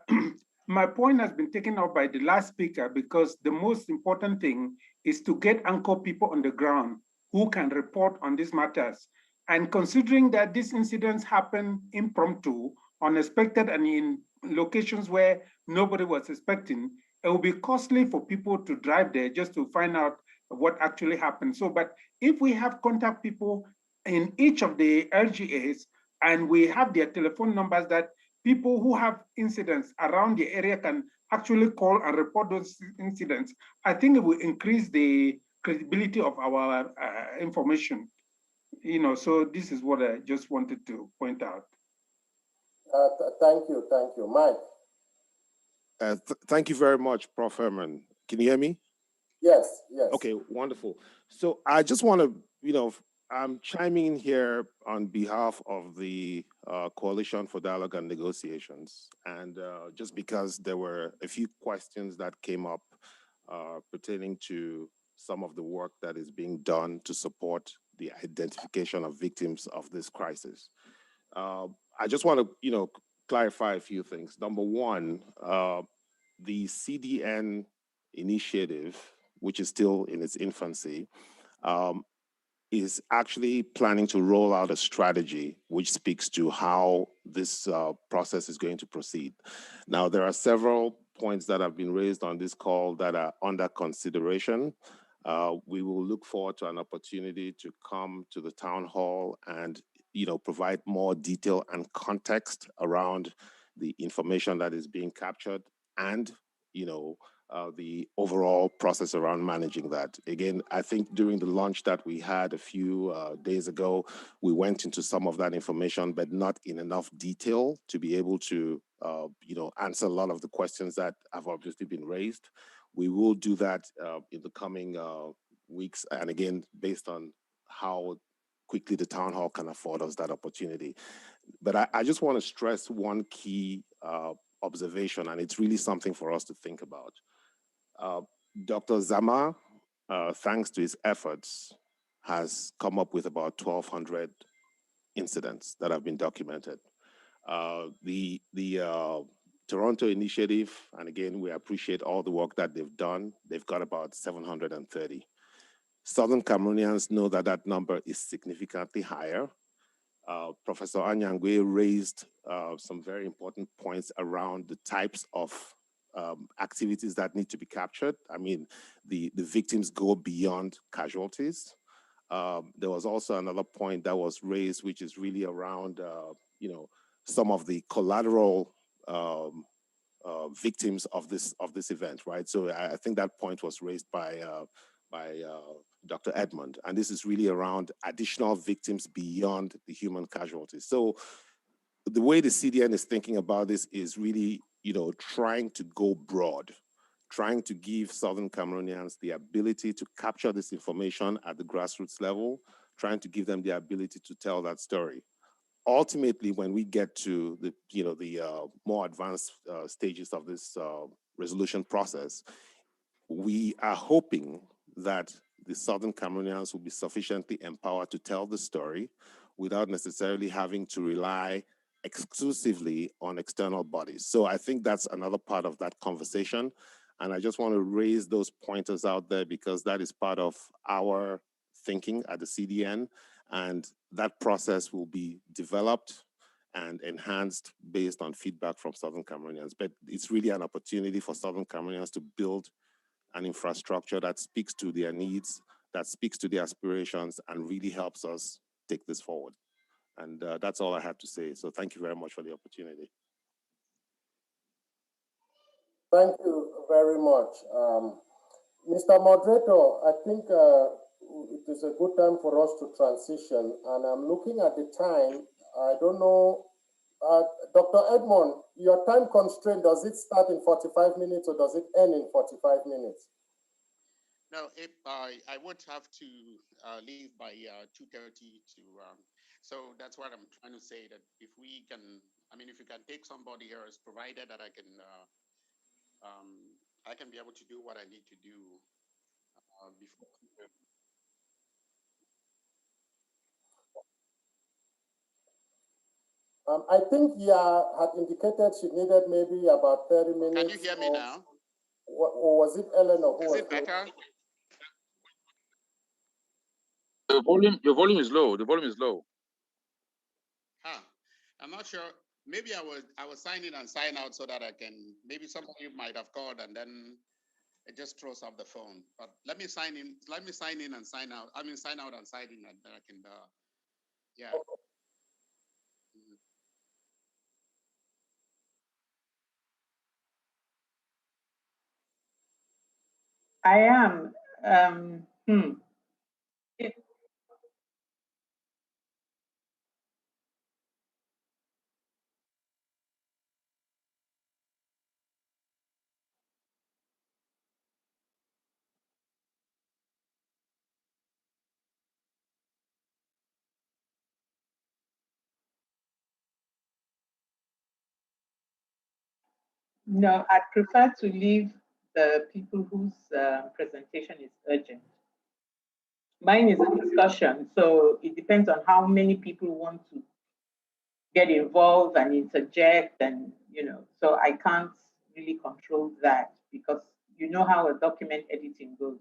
My point has been taken up by the last speaker, because the most important thing is to get anchor people on the ground who can report on these matters. And considering that these incidents happen impromptu, unexpected, and in locations where nobody was expecting, it will be costly for people to drive there just to find out what actually happened. So, but if we have contact people in each of the LGAs, and we have their telephone numbers that people who have incidents around the area can actually call and report those incidents, I think it will increase the credibility of our information. You know, so this is what I just wanted to point out. Thank you. Mike. Thank you very much, Prof. Herman. Can you hear me? Yes. Okay, wonderful. So I just want to, you know, I'm chiming in here on behalf of the Coalition for Dialogue and Negotiations. And just because there were a few questions that came up pertaining to some of the work that is being done to support the identification of victims of this crisis. I just want to, you know, clarify a few things. Number one, the CDN initiative, which is still in its infancy, is actually planning to roll out a strategy which speaks to how this process is going to proceed. Now, there are several points that have been raised on this call that are under consideration. We will look forward to an opportunity to come to the town hall and, you know, provide more detail and context around the information that is being captured and, you know, the overall process around managing that. Again, I think during the launch that we had a few days ago, we went into some of that information, but not in enough detail to be able to, you know, answer a lot of the questions that have obviously been raised. We will do that in the coming weeks, and again, based on how quickly the town hall can afford us that opportunity. But I just want to stress one key observation, and it's really something for us to think about. Dr. Zama, thanks to his efforts, has come up with about 1,200 incidents that have been documented. The Toronto initiative, and again, we appreciate all the work that they've done. They've got about 730. Southern Cameroonians know that that number is significantly higher. Professor Anyangwe raised some very important points around the types of activities that need to be captured. I mean, the victims go beyond casualties. There was also another point that was raised, which is really around, you know, some of the collateral victims of this event, right? So I think that point was raised by Dr. Edmond, and this is really around additional victims beyond the human casualties. So the way the CDN is thinking about this is really, trying to go broad, trying to give Southern Cameroonians the ability to capture this information at the grassroots level, trying to give them the ability to tell that story. Ultimately, when we get to the more advanced stages of this resolution process, we are hoping that the Southern Cameroonians will be sufficiently empowered to tell the story without necessarily having to rely exclusively on external bodies. So I think that's another part of that conversation. And I just want to raise those pointers out there because that is part of our thinking at the CDN. And that process will be developed and enhanced based on feedback from Southern Cameroonians. But it's really an opportunity for Southern Cameroonians to build an infrastructure that speaks to their needs, that speaks to their aspirations, and really helps us take this forward. And that's all I have to say. So thank you very much for the opportunity. Thank you very much. Mr. Moderator, I think it is a good time for us to transition, and I'm looking at the time. I don't know, Dr. Edmond, your time constraint, does it start in 45 minutes or does it end in 45 minutes? No, if I would have to leave by 2:30 to, so that's what I'm trying to say, that if we can, if you can take somebody else, provided that I can be able to do what I need to do before. I think Yia had indicated she needed maybe about 30 minutes. Can you hear me now? Or was it Eleanor who Is was it better? Your volume is low. The volume is low. Huh. I'm not sure. Maybe I was sign in and sign out so that I can, maybe somebody might have called and then it just throws off the phone. But let me sign in and sign out. Sign out and sign in and then I can, yeah. I am. No, I'd prefer to leave the people whose presentation is urgent. Mine is a discussion, so it depends on how many people want to get involved and interject, and so I can't really control that because you know how a document editing goes.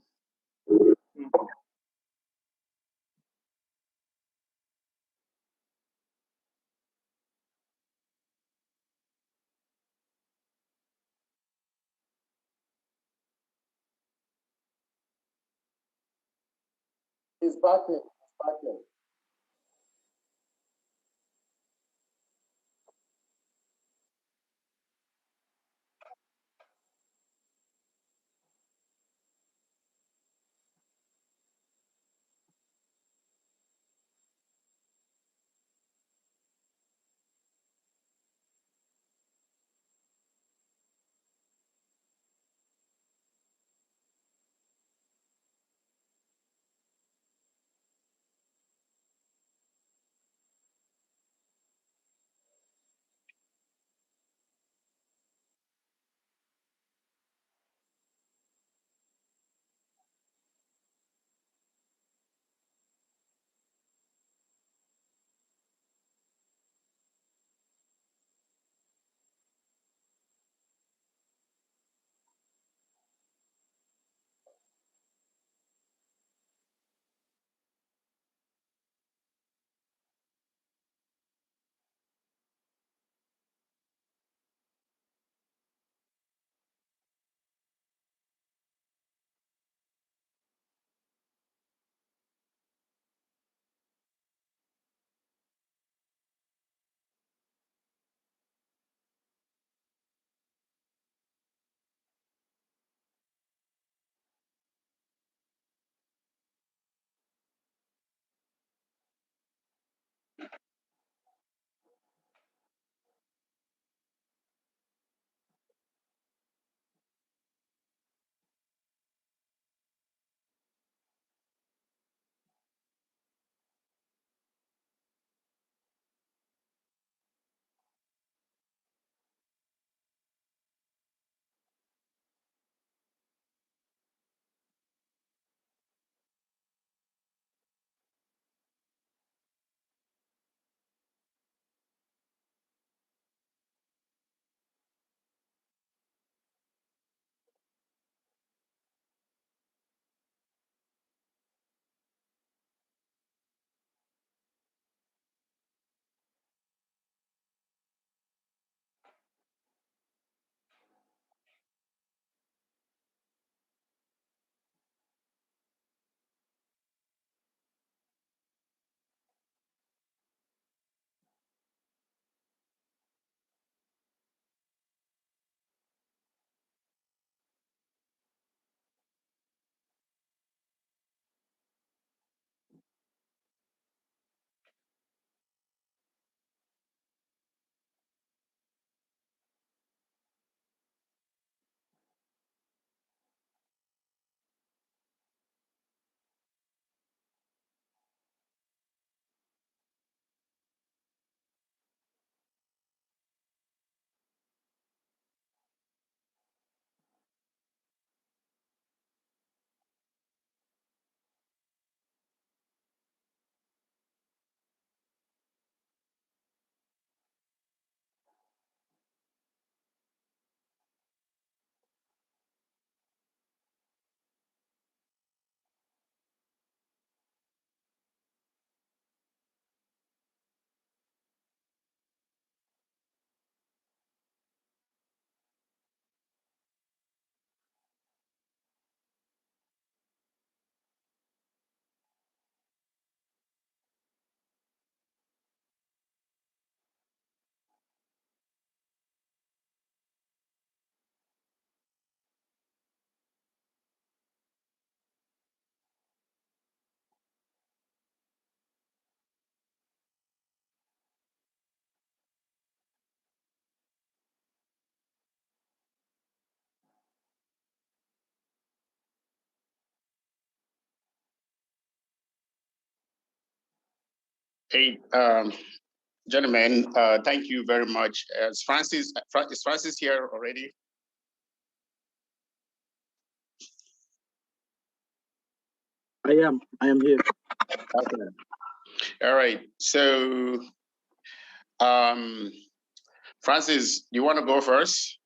He's back in. Back in. Hey, gentlemen, thank you very much. Is Francis here already? I am here. Okay. All right. So, Francis, you want to go first?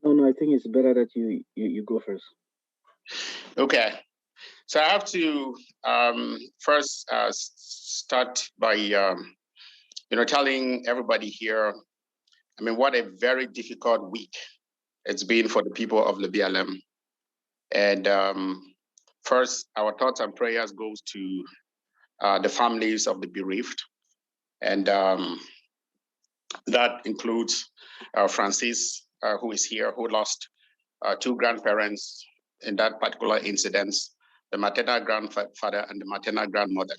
No, I think it's better that you go first. Okay. So I have to first start by telling everybody here, I mean, what a very difficult week it's been for the people of the BLM. And first, our thoughts and prayers goes to the families of the bereaved. And that includes Francis, who is here, who lost two grandparents in that particular incident, the maternal grandfather and the maternal grandmother,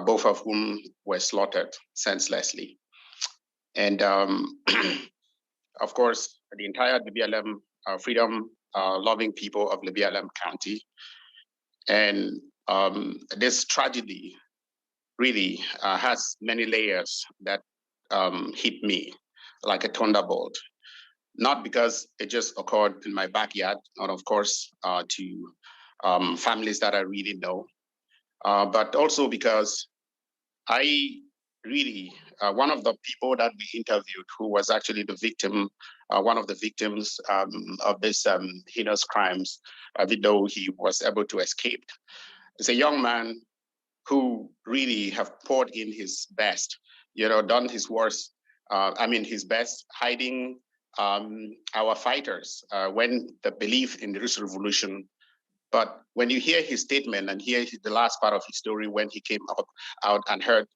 both of whom were slaughtered senselessly. And of course, the entire BLM freedom-loving people of the BLM County. And this tragedy really has many layers that hit me like a thunderbolt. Not because it just occurred in my backyard, and of course to families that I really know, but also because I really, one of the people that we interviewed who was actually the victim, one of the victims of this heinous crimes, even though he was able to escape, is a young man who really have poured in his best, done his worst, his best, hiding our fighters when the belief in this revolution. But when you hear his statement and hear the last part of his story, when he came out and heard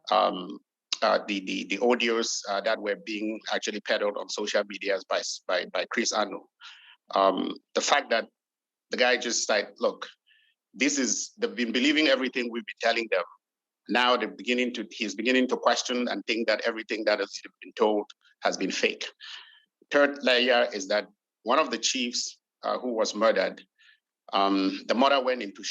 the audios that were being actually peddled on social media by Chris Anu, the fact that the guy just said, look, they've been believing everything we've been telling them. Now he's beginning to question and think that everything that has been told has been fake. Third layer is that one of the chiefs who was murdered, the mother went into